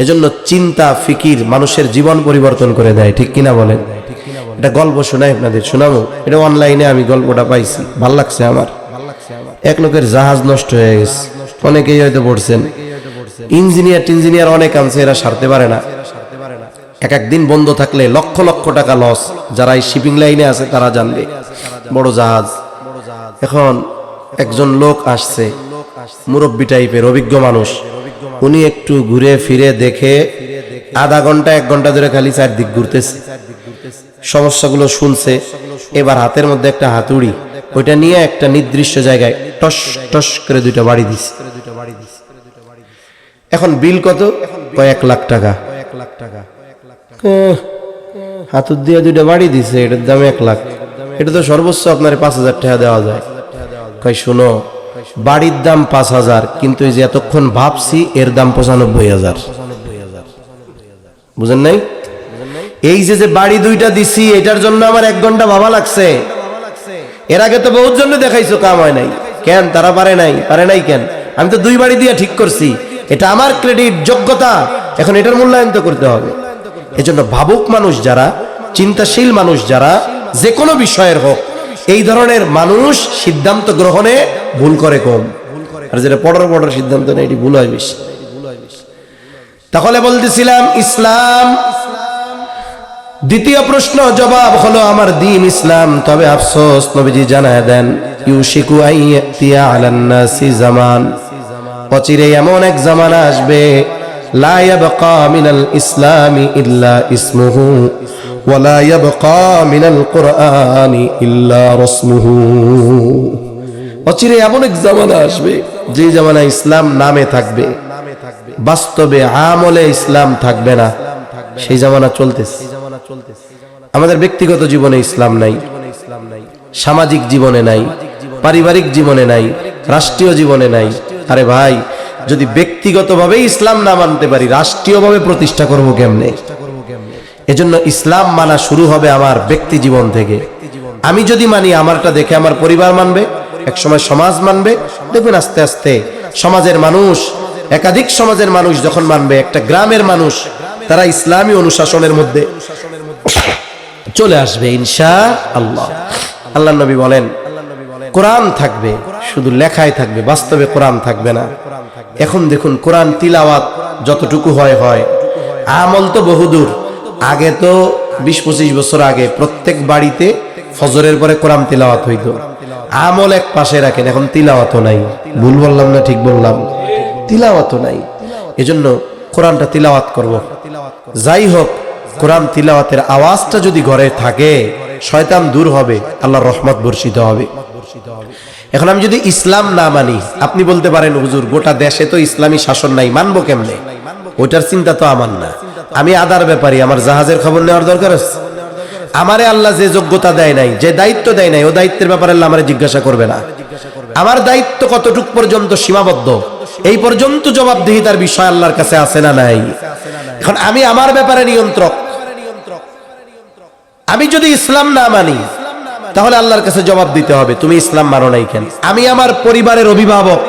এজন্য চিন্তা ফিকির মানুষের জীবন পরিবর্তন করে দেয়, ঠিক কিনা বলেন? এটা গল্প শোনাই আপনাদের, শোনাবো। এটা অনলাইনে আমি গল্পটা পাইছি, ভাল লাগছে আমার। এক লোকের জাহাজ নষ্ট হয়ে গেছে, অনেকেই হয়তো পড়ছেন। ইঞ্জিনিয়ার অনেক আনছে, এরা সারতে পারে না। এক একদিন বন্ধ থাকলে লক্ষ লক্ষ টাকা লস। যারা এই শিপিং লাইনে আছে তারা জানবে, বড় জাহাজ। এখন একজন লোক আসছে, মুরব্বী টাইপের অভিজ্ঞ মানুষ। উনি একটু ঘুরে ফিরে দেখে আধা ঘন্টা 1 ঘন্টা ধরে খালি চারদিক ঘুরতেছে, সমস্যাগুলো শুনছে। এবার হাতের মধ্যে একটা হাতুড়ি, ওইটা নিয়ে একটা নির্দিষ্ট জায়গায় টস টস করে 2টা বাড়ি দিছে। এখন বিল কত? কয়েক লাখ টাকা। হাতুড় দিয়ে 2টা বাড়ি দিছে, এটার দাম 1 লাখ। এটা তো সর্বোচ্চ আপনার 5,000 টাকা দেওয়া যায়। কই শুনো, বাড়ির দাম 5,000, কিন্তু এই যে এতক্ষণ ভাবছি এর দাম 95,000। বুঝেন নাই? এই যে বাড়ি 2টা দিছি, এটার জন্য আমার 1 ঘন্টা ভাবা লাগছে। এর আগে তো বহুত জন্য দেখাইছো, কাম হয় নাই কেন? তারা পারে নাই কেন? আমি তো 2 বাড়ি দিয়ে ঠিক করছি, এটা আমার ক্রেডিট, যোগ্যতা, এখন এটার মূল্যায়ন তো করতে হবে। এজন্য ভাবুক মানুষ যারা, চিন্তাশীল মানুষ যারা, যে কোনো বিষয়ের হোক, এই ধরনের মানুষ সিদ্ধান্ত গ্রহণে ভুল করে কম, আর যেটা পড়ার সিদ্ধান্ত নেই এটি ভুল হয় বেশি। তাহলে বলতেছিলাম ইসলাম। দ্বিতীয় প্রশ্ন জবাব হলো আমার দিন ইসলাম। তবে আফসোস, নবীজি জানায় দেন ইউশিকু আইয়াতিয়া আলান নাসি জামান, অচিরে এমন এক জামানা আসবে লা ইয়াবকা মিনাল ইসলামি ইল্লা ইসমুহু ওয়া লা ইয়াবকা মিনাল কুরআনি ইল্লা রাসমুহু। অচিরে এমন এক জামানা আসবে যে জামানায় ইসলাম নামে থাকবে, বাস্তবে আমলে ইসলাম থাকবে না। সেই জামানা চলতেছে। আমাদের ব্যক্তিগত জীবনে ইসলাম নাই, সামাজিক জীবনে নাই, পারিবারিক জীবনে নাই, রাষ্ট্রীয় জীবনে নাই। আরে ভাই, যদি ব্যক্তিগতভাবে ইসলাম না মানতে পারি, রাষ্ট্রীয়ভাবে প্রতিষ্ঠা করব কেমনে? এজন্য ইসলাম মানা শুরু হবে আমার ব্যক্তি জীবন থেকে। আমি যদি মানি, আমারটা দেখে আমার পরিবার মানবে, একসময় সমাজ মানবে। দেখবেন আস্তে আস্তে সমাজের মানুষ, একাধিক সমাজের মানুষ যখন মানবে, একটা গ্রামের মানুষ তারা ইসলামী অনুশাসনের মধ্যে চলে আসবে ইনশাআল্লাহ। আল্লাহর নবী বলেন কোরআন থাকবে, শুধু লেখায় থাকবে, বাস্তবে কোরআন থাকবে না। এখন দেখুন কোরআন তিলাওয়াত যতটুকু হয়, আমল তো বহুদূর। আগে তো 20-25 বছর আগে প্রত্যেক বাড়িতে ফজরের পরে কোরআন তিলাওয়াত হইতো। আমল এক পাশে রাখেন, এখন তিলাওয়াতও নাই। ভুল বললাম না ঠিক বললাম? তিলাওয়াতও নাই। এজন্য কোরআনটা তিলাওয়াত করব। যাই হোক, কোরআন তিলাওয়াতের আওয়াজটা যদি ঘরে থাকে, শয়তান দূর হবে, আল্লাহর রহমত বর্ষিত হবে। এখন আমি যদি ইসলাম না মানি, আপনি বলতে পারেন হুজুর গোটা দেশে তো ইসলামী শাসন নাই, মানবো কেমনে? ওইটার চিন্তা তো আমার না। আমি আদার ব্যাপারী, আমার জাহাজের খবর নেওয়ার দরকার আছে? আমারে আল্লাহ যে যোগ্যতা দেয় নাই, যে দায়িত্ব দেয় নাই, ও দায়িত্বের ব্যাপারে আল্লাহ আমারে জিজ্ঞাসা করবে না। আমার দায়িত্ব কতটুক পর্যন্ত সীমাবদ্ধ, এই পর্যন্ত জবাবদিহিতার বিষয় আল্লাহর কাছে আছে না নাই? এখন আমি আমার ব্যাপারে নিয়ন্ত্রক। আমি যদি ইসলাম না মানি তাহলে আল্লাহর কাছে জবাব দিতে হবে, তুমি ইসলাম মানো নাই কেন? আমি আমার পরিবারের অভিভাবক,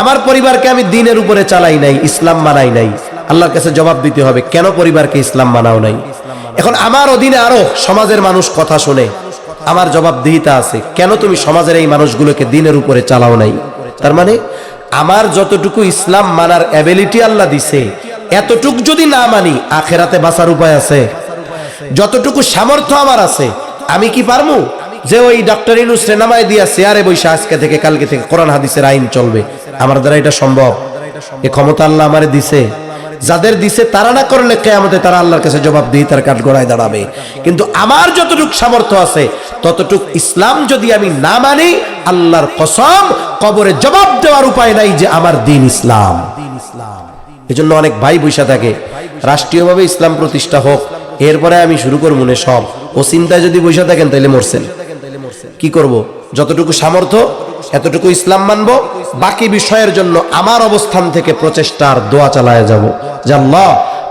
আমার পরিবারকে আমি দ্বীনের উপরে চালাই নাই, ইসলাম মানাই নাই, আল্লাহর কাছে জবাব দিতে হবে কেন পরিবারকে ইসলাম মানাও নাই। এখন আমার অধীনে আরো সমাজের মানুষ কথা শুনে, আমার জবাবদিহিতা আছে, কেন তুমি সমাজের এই মানুষগুলোকে দ্বীনের উপরে চালাও নাই? তার মানে আমার যতটুকু ইসলাম মানার অ্যাবিলিটি আল্লাহ দিছে, এতটুক যদি না মানি আখেরাতে বাঁচার উপায় আছে? যতটুকু সামর্থ্য আমার আছে, আমি কি পারমু যে ওই ডক্টর ইউনূস রে নামায় দিয়া চেয়ারে বসে আজকে থেকে কালকে থেকে কোরআন হাদিসের আইন চলবে? আমার দ্বারা এটা সম্ভব? এই ক্ষমতা আল্লাহ আমারে দিছে। যাদের দিছে তারা না করলে কিয়ামতে তারা আল্লাহর কাছে জবাবদিহিতার কাঠগড়ায় দাঁড়াবে। কিন্তু আমার যতটুক সামর্থ্য আছে ততটুক ইসলাম যদি আমি না মানি, আল্লাহর কসম কবরে জবাব দেওয়ার উপায় নাই যে আমার দ্বীন ইসলাম। এজন্য অনেক ভাই বৈশা থাকে রাষ্ট্রীয়ভাবে ইসলাম প্রতিষ্ঠা হোক, এরপরে আমি শুরু করব মনে সব। ও চিন্তায় যদি বৈশা থাকেন তাহলে মরছেন। কি করব? যতটুকু সামর্থ্য এতটুকু ইসলাম মানব, বাকি বিষয়ের জন্য আমার অবস্থান থেকে প্রচেষ্টার দোয়া চালায় যাব যে আল্লাহ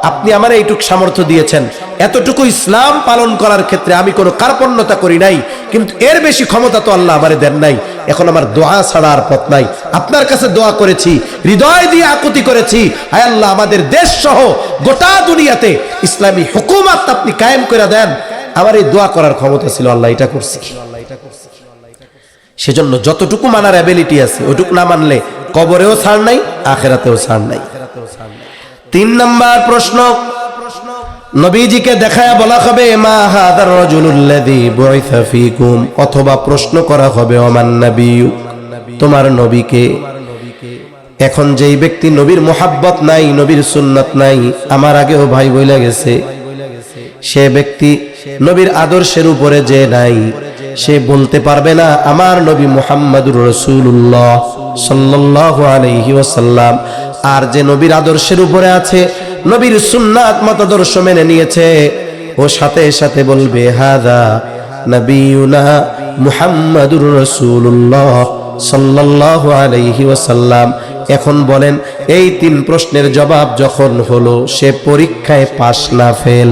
আপনি আমার এইটুক সামর্থ্য দিয়েছেন, এতটুকু ইসলাম পালন করার ক্ষেত্রে আমি কোনো কার্পণ্যতা করি নাই, কিন্তু এর বেশি ক্ষমতা তো আল্লাহ আমারে দেন নাই। এখন আমার দোয়া ছাড়া আর পথ নাই। আপনার কাছে দোয়া করেছি, হৃদয় দিয়ে আকুতি করেছি, হায় আল্লাহ আমাদের দেশ সহ গোটা দুনিয়াতে ইসলামী হুকুমত আপনি কায়েম করে দেন। আমার এই দোয়া করার ক্ষমতা ছিল, আল্লাহ এটা করছি। সেজন্য যতটুকু মানার অ্যাবিলিটি আছে ওটুকু না মানলে কবরেও ছাড় নাই, আখিরাতেও ছাড় নাই। 3 নাম্বার প্রশ্ন, নবীজিকে দেখায়া বলা হবে মা হাদার রাজুলুল্লাযী বুইসা ফীকুম, অথবা প্রশ্ন করা হবে ওমান নাবিয়্যু, তোমার নবীকে। এখন যেই ব্যক্তি নবীর মুহাব্বত নাই, নবীর সুন্নাত নাই, আমার আগেও ভাই বইলা গেছে, সে ব্যক্তি নবীর আদর্শের উপরে যে নাই, সে বলতে পারবে না আমার নবী মুহাম্মাদুর রাসূলুল্লাহ সাল্লাল্লাহু আলাইহি ওয়াসাল্লাম। আর যে নবীর আদর্শের উপরে আছে, নবীর সুন্নাত মতাদর্শ মেনে নিয়েছে, ও সাথে সাথে বলবে হাদা নবিয়ুনা মুহাম্মাদুর রাসূলুল্লাহ সাল্লাল্লাহু আলাইহি ওয়াসাল্লাম। এখন বলেন এই 3 প্রশ্নের জবাব যখন হলো, সে পরীক্ষায় পাস না ফেল?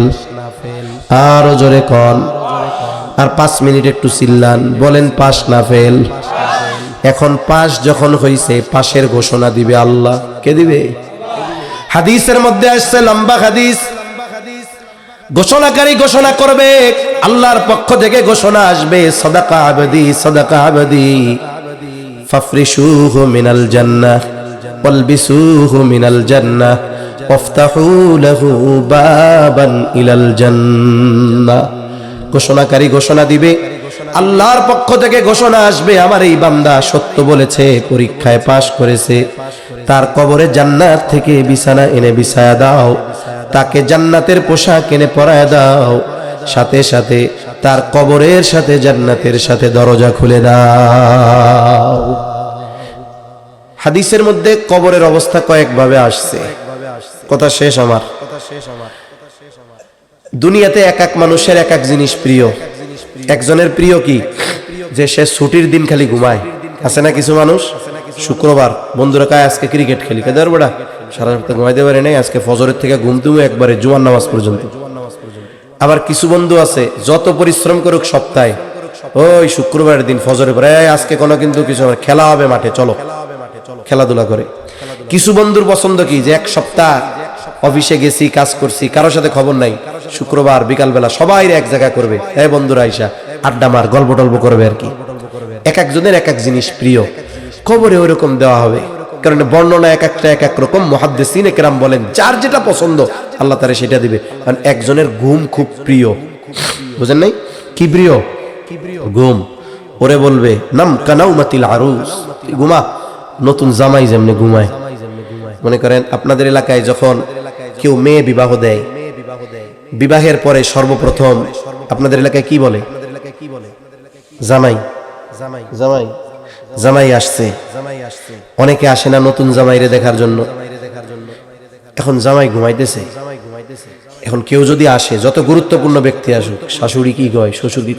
আরো জোরে কোন, আর 5 মিনিট একটু চিল্লান, বলেন পাস না ফেল? এখন পাস যখন হইছে, পাশের ঘোষণা দিবে আল্লাহ। কে দিবে? হাদিসের মধ্যে আসছে, লম্বা হাদিস, ঘোষণাকারী ঘোষণা করবে, আল্লাহর পক্ষ থেকে ঘোষণা আসবে, সাদাকা আবদি সাদাকা আবদি ফাফরিশুহু মিনাল জান্নাহ ওয়ালবিসুহু মিনাল জান্নাহ ওয়াফতাহু লাহু বাবান ইলাল জান্নাহ। ঘোষণাকারী ঘোষণা দিবে, আল্লাহর পক্ষ থেকে ঘোষণা আসবে, আমার এই বান্দা সত্য বলেছে, পরীক্ষায় পাশ করেছে, তার কবরে জান্নাত থেকে বিছানা এনে বিছায়া দাও, তাকে জান্নাতের পোশাক এনে পরায় দাও, সাথে সাথে তার কবরের সাথে জান্নাতের সাথে দরজা খুলে দাও। হাদিসের মধ্যে কবরের অবস্থা কয়েকভাবে আসছে। কথা শেষ আমার। দুনিয়াতে এক এক মানুষের এক এক জিনিস প্রিয়। একজনের প্রিয় কি, যে সে ছুটির দিন খালি ঘুমায়। আছে না কিছু মানুষ, শুক্রবার বন্ধুরা কায় আজকে ক্রিকেট খেলি, কেদার বড়া সারা সপ্তাহ ঘুমাইতে পারে নাই, আজকে ফজরের থেকে ঘুম তুমি একবারে জুমার নামাজ পর্যন্ত। আবার কিছু বন্ধু আছে যত পরিশ্রম করুক সপ্তাহে, ওই শুক্রবারের দিন ফজরের পরে আজকে কোনো কিন্তু কিছু খেলা হবে মাঠে, চলো খেলাধুলা করে। কিছু বন্ধুর পছন্দ কি, যে এক সপ্তাহ অফিসে গেছি, কাজ করছি, কারোর সাথে খবর নাই, শুক্রবার বিকালবেলা সবাই এক জায়গায় করবে, এই বন্ধুরা আইসা আড্ডা মার, গল্প টল্প করবে আর কি। এক একজনের এক এক জিনিস প্রিয়, কবরে ওইরকম দেওয়া হবে। কারণ বর্ণনা এক একটা এক এক রকম। মুহাদ্দিসিনে কেরাম বলেন যার যেটা পছন্দ আল্লাহ তাআলা সেটা দিবে। কারণ একজনের ঘুম খুব প্রিয়, বুঝেন নাই? কি প্রিয়? ঘুম। ওরে বলবে নাম কানাউমাতিল আরুস, ঘুমা, নতুন জামাই যেমনি ঘুমায়। মনে করেন আপনাদের এলাকায় যখন কেউ মেয়ে বিবাহ দেয়, বিবাহের পরে সর্বপ্রথম আপনাদের এলাকায় কি বলে? জামাই। জামাই জামাই আসছে। অনেকে আসে না নতুন জামাইরে দেখার জন্য। এখন জামাই ঘুমাইতেছে। এখন কেউ যদি আসে, যত গুরুত্বপূর্ণ ব্যক্তি আসুক, শাশুড়ি কি কয়, শ্বশুর কি,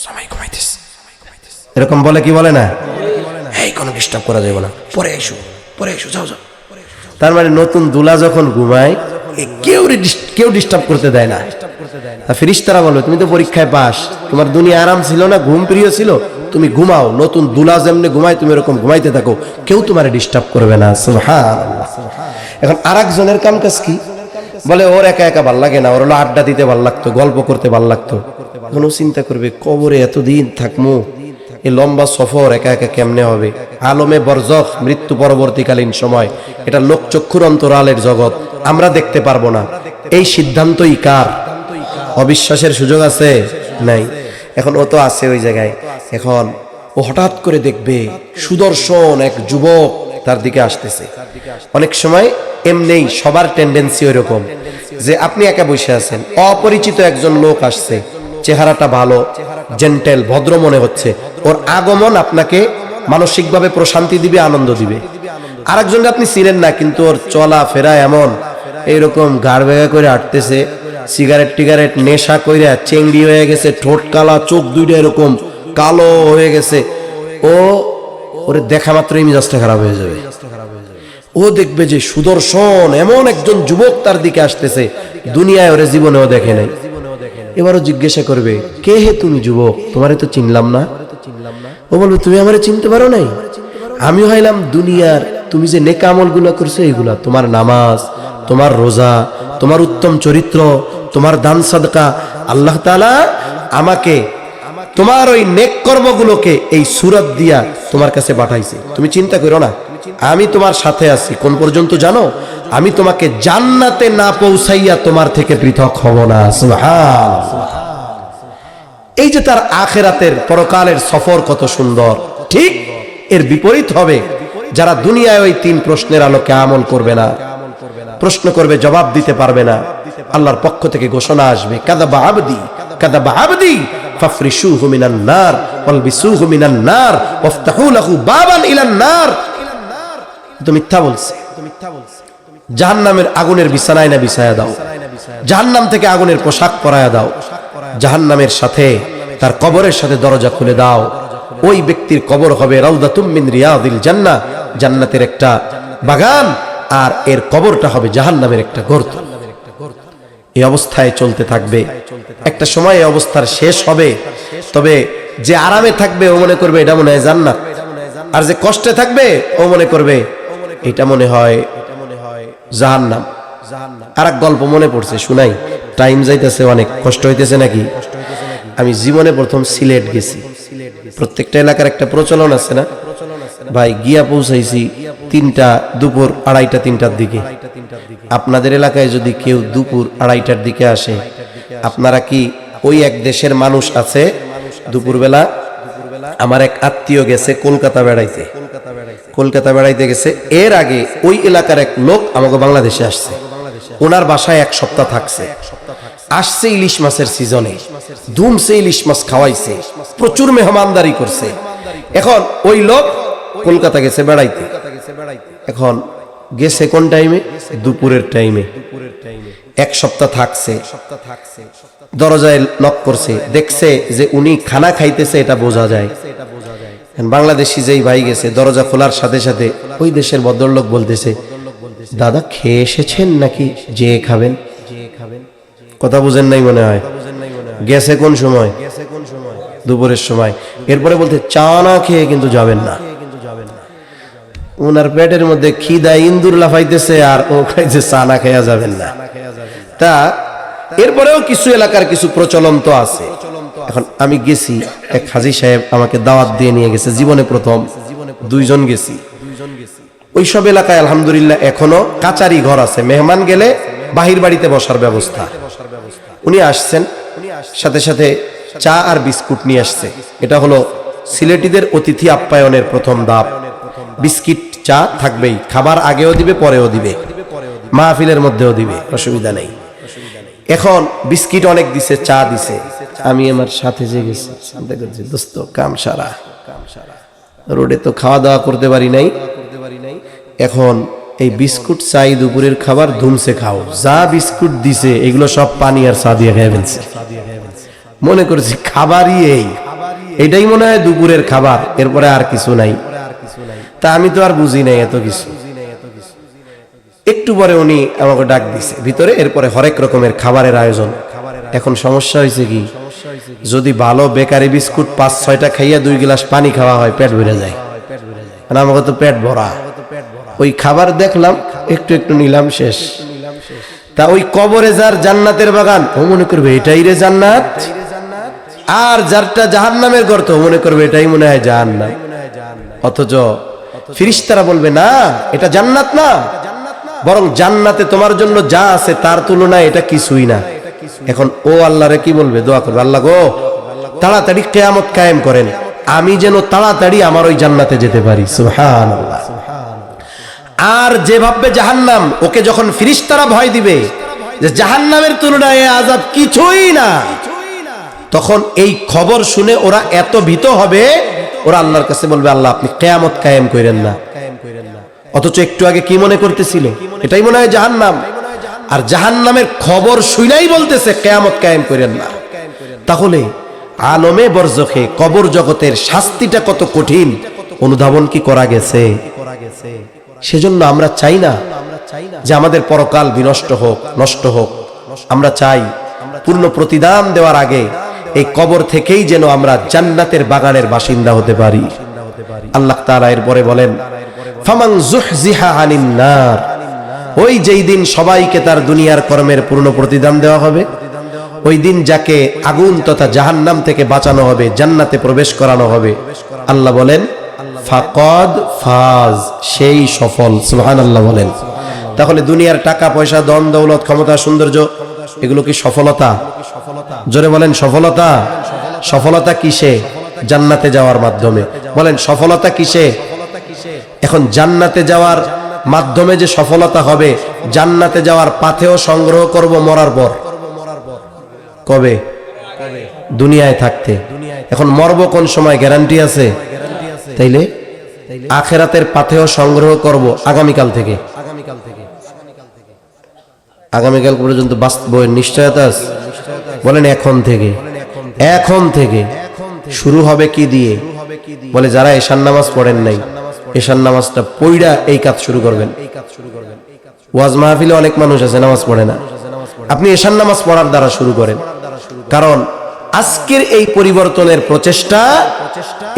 জামাই ঘুমাইতেছে, এরকম বলে কি বলে না? এই কোনো ডিস্টার্ব করা যাবে না, পরে এসো যাও যাও। তার মানে নতুন দুলা যখন ঘুমায় কেউ ডিস্টার্ব করতে দেয় না। ফেরেশতারা বলবে তুমি তো পরীক্ষায় পাস, তোমার দুনিয়া আরাম ছিল না, ঘুম প্রিয় ছিল, তুমি ঘুমাও, নতুন দুলা যেমনি ঘুমায় তুমি এরকম ঘুমাইতে থাকো, কেউ তোমার ডিস্টার্ব করবে না। সুবহানাল্লাহ। এখন আরেকজনের কাম কাজ কি? বলে ওর একা একা ভাল লাগে না, ওর হলো আড্ডা দিতে ভাল লাগতো, গল্প করতে ভাল লাগতো। এখন ও চিন্তা করবে কবরে এতদিন থাকমু, এই লম্বা সফর একা একা কেমনে হবে? আলমে বরজখ, মৃত্যু পরবর্তীকালীন সময়, এটা লোকচক্ষুর অন্তরালের জগৎ, আমরা দেখতে পারবো না। এই সিদ্ধান্তই কার? অবিশ্বাসের সুযোগ আছে? নাই। এখন ও তো আছে ওই জায়গায়। এখন ও হঠাৎ করে দেখবে সুদর্শন এক যুবক তার দিকে আসতেছে। অনেক সময় এমনি সবার টেন্ডেন্সি ওইরকম যে আপনি একা বসে আছেন, অপরিচিত একজন লোক আসছে, চেহারাটা ভালো, জেন্টেল, ভদ্র মনে হচ্ছে, ওর আগমন আপনাকে মানসিকভাবে প্রশান্তি দিবে, আনন্দ দিবে। আরেকজনকে আপনি ছিলেন না, কিন্তু ওর চলা ফেরা এমন, এইরকম ঘাড় বেগা করে হাঁটতেছে, সিগারেট টিগারেট নেশা কইরা চেংড়ি হয়ে গেছে, ঠোঁট কালা, চোখ দুইটা এরকম কালো হয়ে গেছে, ওরে দেখা মাত্রই মেজাজটা খারাপ হয়ে যাবে। ও দেখবে যে সুদর্শন এমন একজন যুবক তার দিকে আসতেছে, দুনিয়ায় ওরে জীবনেও দেখে নাই। এবারও জিজ্ঞাসা করবে কে হে তুমি যুবক, তোমারে তো চিনলাম না। ও বলবে তুমি আমারে চিনতে পারো নাই? আমি হইলাম দুনিয়ার, তুমি যে নেক আমল গুলো করছো এইগুলা, তোমার নামাজ, তোমার রোজা, তোমার উত্তম চরিত্র, তোমার দান সাদকা, আল্লাহ তাআলা আমাকে তোমার ওই নেক কর্মগুলোকে এই সূরত দিয়া তোমার কাছে পাঠাইছে। তুমি চিন্তা করো না, আমি তোমার সাথে আছি। কোন পর্যন্ত জানো? আমি তোমাকে জান্নাতে না পৌঁছাইয়া তোমার থেকে পৃথক হব না। সুবহানাল্লাহ। এই যে তার আখিরাতের পরকালের সফর কত সুন্দর। ঠিক এর বিপরীত হবে যারা দুনিয়ায় ওই তিন প্রশ্নের আলোকে আমল করবে না, প্রশ্ন করবে জবাব দিতে পারবে না। আল্লাহর পক্ষ থেকে ঘোষণা আসবে কাযাবা আবদি ফাফরিশুহু মিনান নার ওয়ালবিসুহু মিনান নার ওয়াফতাহু লাহু বাবান ইলান নার। তো মিথ্যা বলছে। জাহান্নামের আগুনের বিছানায় না বিছায়া দাও, জাহান্নাম থেকে আগুনের পোশাক পরায়া দাও, জাহান্নামের সাথে তার কবরের সাথে দরজা খুলে দাও। ওই ব্যক্তির কবর হবে রাউদাতুম মিন রিয়াদিল জান্নাহ, জান্নাতের একটা বাগান, আর এর কবরটা হবে জাহান্নামের একটা গর্ত। এই অবস্থায় চলতে থাকবে। একটা সময় এই অবস্থার শেষ হবে। তবে যে আরামে থাকবে ও মনে করবে এটা মনে হয় জান্নাত, আর যে কষ্টে থাকবে ও মনে করবে এটা মনে হয় জাহান্নাম। আর এক গল্প মনে পড়ছে, শুনাই। টাইম যাইতেছে, অনেক কষ্ট হইতেছে নাকি? আমি জীবনে প্রথম সিলেট গেছি। প্রত্যেকটা এলাকার একটা প্রচলন আছে না ভাই, গিয়া পৌঁছাইছি দুপুর 2:30-3টার দিকে। আপনাদের এলাকায় যদি কেউ দুপুর 2:30টার দিকে আসে, আপনারা কি ওই এক দেশের মানুষ আছে? দুপুরবেলা আমার এক আত্মীয় গেছে কলকাতা বেড়াইতে গেছে। এর আগে ওই এলাকার এক লোক আমাকে বাংলাদেশে আসছে, ওনার বাসায় 1 সপ্তাহ থাকছে। আসছে ইলিশ মাছের সিজনে, ধুমছে ইলিশ মাছ খাওয়াইছে, প্রচুর মেহমানদারি করছে। এখন ওই লোক কলকাতা গেছে বেড়াইতে। এখন গেছে কোন টাইমে? দুপুরের টাইমে। 1 সপ্তাহ থাকছে। দরজায় নক করছে, দেখছে যে উনি খানা খাইতেছে, এটা বোঝা যায়। বাংলাদেশি যেই ভাই গেছে, দরজা খোলার সাথে সাথে ওই দেশের ভদ্রলোক বলতেছে, দাদা খেয়ে এসেছেন নাকি, যে খাবেন? কথা বুঝেন নাই মনে হয়। গেছে কোন সময়? দুপুরের সময়। এরপরে বলতে চা না খেয়ে কিন্তু যাবেন না। ওনার পেটের মধ্যে খিদা ইন্দুর লাফাইতেছে, আর ও খাইছে চা না খেয়া যাবেন না। তা এরপরেও কিছু এলাকার কিছু প্রচলন তো আছে। এখন আমি গেছি, এক হাজী সাহেব আমাকে দাওয়াত দিয়ে নিয়ে গেছে, জীবনে প্রথম। 2 জন গেছি। ওই সব এলাকায় আলহামদুলিল্লাহ এখনো কাচারি ঘর আছে, মেহমান গেলে বাহির বাড়িতে বসার ব্যবস্থা। উনি আসছেন, সাথে সাথে চা আর বিস্কুট নিয়ে আসছে। এটা হলো সিলেটিদের অতিথি আপ্যায়নের প্রথম ধাপ। বিস্কিট চা থাকবেই, খাবার আগেও দিবে, পরেও দিবে, মাহফিলের মধ্যেও দিবে, অসুবিধা নেই। এখন বিস্কিট অনেক দিছে, চা দিছে। আমি আমার সাথে যে গেছি চিন্তা করছি, দোস্ত কাম সারা, রোডে তো খাওয়া দাওয়া করতে পারি নাই। এখন এই বিস্কুট চাই, দুপুরের খাবার ধুমসে খাও, যা বিস্কুট দিছে এগুলো সব পানি আর চা দিয়ে খেয়ে ফেলছে। মনে করছি খাবারই এই, এটাই মনে হয় দুপুরের খাবার, এরপরে আর কিছু নাই। তা আমি তো আর বুঝি নাই এত কিছু। একটু পরে উনি আমাকে ডাক দিছে ভিতরে, এরপরে হরেক রকমের খাবারের আয়োজন। এখন সমস্যা হয়েছে কি, যদি ভালো বেকারি বিস্কুট 5-6টা খাইয়া 2 গ্লাস পানি খাওয়া হয় পেট ভরে যায়, আর আমাকে তো পেট ভরা। ওই খাবার দেখলাম, একটু একটু নিলাম, শেষ। তা ওই কবরে যার জান্নাতের বাগান, ও মনে করবে এটাই রে জান্নাত, আর যারটা জাহান্নামের গর্ত ও মনে করবে এটাই মনে হয় জাহান্নাম। অথচ ফেরেশতারা বলবে না, এটা জান্নাত না, বরং জান্নাতে তোমার জন্য যা আছে তার তুলনায় এটা কিছুই না। এখন ও আল্লাহরে কি বলবে? দোয়া করবে, আল্লাহ গো তাড়াতাড়ি কিয়ামত কায়েম করেন, আমি যেন তাড়াতাড়ি আমার ওই জান্নাতে যেতে পারি। সুবহানাল্লাহ। আর যে ভাববে জাহান্নাম, ওকে যখন ফেরেশতারা ভয় দিবে যে জাহান্নামের তুলনায় আযাব কিছুই না, তখন এই খবর শুনে ওরা এত ভীত হবে, ওরা আল্লাহর কাছে বলবে আল্লাহ আপনি কিয়ামত কায়েম করেন না। অথচ একটু আগে কি মনে করতেছিল? এটাই মনে হয় জাহান্নাম, আর জাহান্নামের খবর শুনেই বলতেছে কিয়ামত কায়েম করেন না। তাহলে আলমে বরজখে কবর জগতের শাস্তিটা কত কঠিন অনুধাবন কি করা গেছে? সেজন্য আমরা চাই না যে আমাদের পরকাল বিনষ্ট হোক, নষ্ট হোক। আমরা চাই পূর্ণ প্রতিদান দেওয়ার আগে এই কবর থেকেই যেন আমরা জান্নাতের বাগানের বাসিন্দা হতে পারি। আল্লাহ তাআলা এরপরে বলেন, ফামান যুহজিহা আনিন নার, ওই যেই দিন সবাইকে তার দুনিয়ার কর্মের পূর্ণ প্রতিদান দেওয়া হবে, ওই দিন যাকে আগুন তথা জাহান্নাম থেকে বাঁচানো হবে, জান্নাতে প্রবেশ করানো হবে, আল্লাহ বলেন ফাকাদ ফাজ, সেই সফল। সুবহানাল্লাহ বলেন। তাহলে দুনিয়ার টাকা পয়সা, ধন দৌলত, ক্ষমতা, সৌন্দর্য, এগুলো কি সফলতা? জোরে বলেন সফলতা। সফলতা কিসে? জান্নাতে যাওয়ার মাধ্যমে। বলেন সফলতা কিসে? এখন জান্নাতে যাওয়ার মাধ্যমে যে সফলতা হবে, জান্নাতে যাওয়ার পাথেও সংগ্রহ করব মরার পর। কবে? দুনিয়ায় থাকতে। এখন মরব কোন সময়? গ্যারান্টি আছে? তাইলে আখেরাতের পাথেও সংগ্রহ করব আগামীকাল থেকে। আগামীকাল পর্যন্ত বাস্তবের নিশ্চয়তা আছে? বলেন এখন থেকে। এখন থেকে শুরু হবে কি দিয়ে? বলে যারা এশার নামাজ পড়েন নাই, এশার নামাজটা পড়া এই কাজ শুরু করবেন। ওয়াজ মাহফিলে অনেক মানুষ আছে নামাজ পড়ে না, আপনি এশার নামাজ পড়ার দ্বারা শুরু করেন। কারণ আজকের এই পরিবর্তনের প্রচেষ্টা,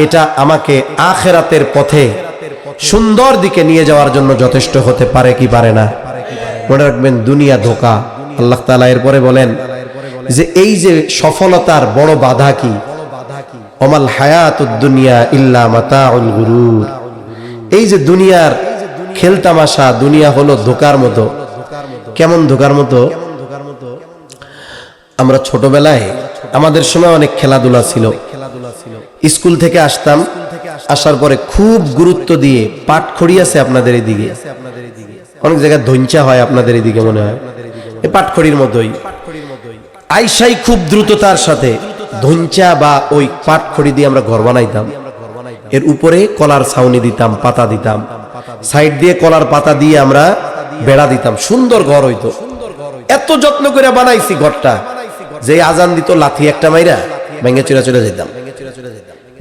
এটা আমাকে আখিরাতের পথে সুন্দর দিকে নিয়ে যাওয়ার জন্য যথেষ্ট হতে পারে কি পারে না? মনে রাখবেন দুনিয়া ধোঁকা। আল্লাহ তাআলা এরপরে বলেন যে এই যে সফলতার বড় বাধা কি? ওমাল হায়াতুদ দুনিয়া ইল্লা মাতাউল গুরুর। এই যে দুনিয়ার খেলতামাশা, দুনিয়া হলো ধোঁকার মতো। কেমন ধোঁকার মতো? আমরা ছোটবেলায় আমাদের সময় অনেক খেলাধুলা ছিল। স্কুল থেকে আসতাম, আসার পরে খুব গুরুত্ব দিয়ে পাটখড়ি আছে আপনাদের এদিকে, অনেক জায়গায় ধঞ্চা হয় আপনাদের এদিকে মনে হয়, এই পাটখড়ির মতোই আইসাই খুব দ্রুততার সাথে ধঞ্চা বা ওই পাটখড়ি দিয়ে আমরা ঘর বানাইতাম। এর উপরে কলার ছাউনি দিতাম, পাতা দিতাম, সাইড দিয়ে কলার পাতা দিয়ে আমরা বেড়া দিতাম, সুন্দর ঘর হইতো। এত যত্ন করে বানাইছি ঘরটা, যে আজান দিত লাথি একটা মাইরা ভেঙে চুরা চলে যেতাম।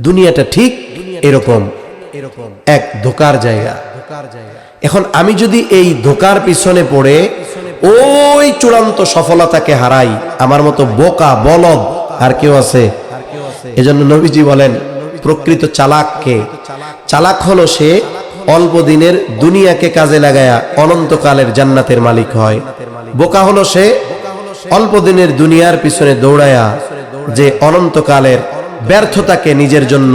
দুনিয়াটা ঠিক এরকম এক ধোকার জায়গা। এখন আমি যদি এই ধোকার পিছনে পড়ে ওই চূড়ান্ত সফলতাকে হারাই, আমার মতো বোকা বলদ আর কেউ আছে? এজন্য নবীজি বলেন প্রকৃত চালাককে, চালাক হলো সে অল্প দিনের দুনিয়াকে কাজে লাগায়া অনন্তকালের জান্নাতের মালিক হয়। বোকা হলো সে অল্প দিনের দুনিয়ার পিছনে দৌড়ায়া যে অনন্তকালের ব্যর্থতাকে নিজের জন্য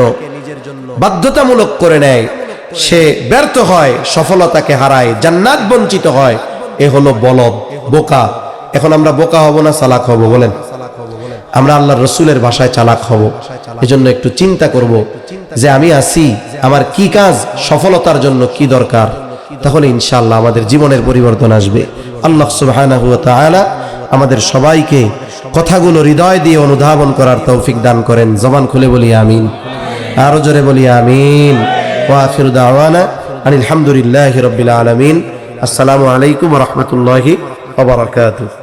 বাধ্যতামূলক করে নেয়, সে ব্যর্থ হয়, সফলতাকে হারায়, জান্নাত বঞ্চিত হয়। এ হলো বলদ, বোকা। এখন আমরা বোকা হব না চালাক হব? বলেন আমরা আল্লাহর রাসূলের ভাষায় চালাক হব। এজন্য একটু চিন্তা করব যে আমি আছি, আমার কি কাজ, সফলতার জন্য কি দরকার, তাহলে ইনশাআল্লাহ আমাদের জীবনের পরিবর্তন আসবে। আল্লাহ সুবহানাহু ওয়া তাআলা আমাদের সবাইকে কথাগুলো হৃদয় দিয়ে অনুধাবন করার তৌফিক দান করেন। জবান খুলে বলি আমিন, আরো জোরে বলি আমিন। ওয়া আখিরু দাওয়ানা আনিল হামদুলিল্লাহি রাব্বিল আলামিন। আসসালামু আলাইকুম ওয়া রাহমাতুল্লাহি ওয়া বারাকাতুহু।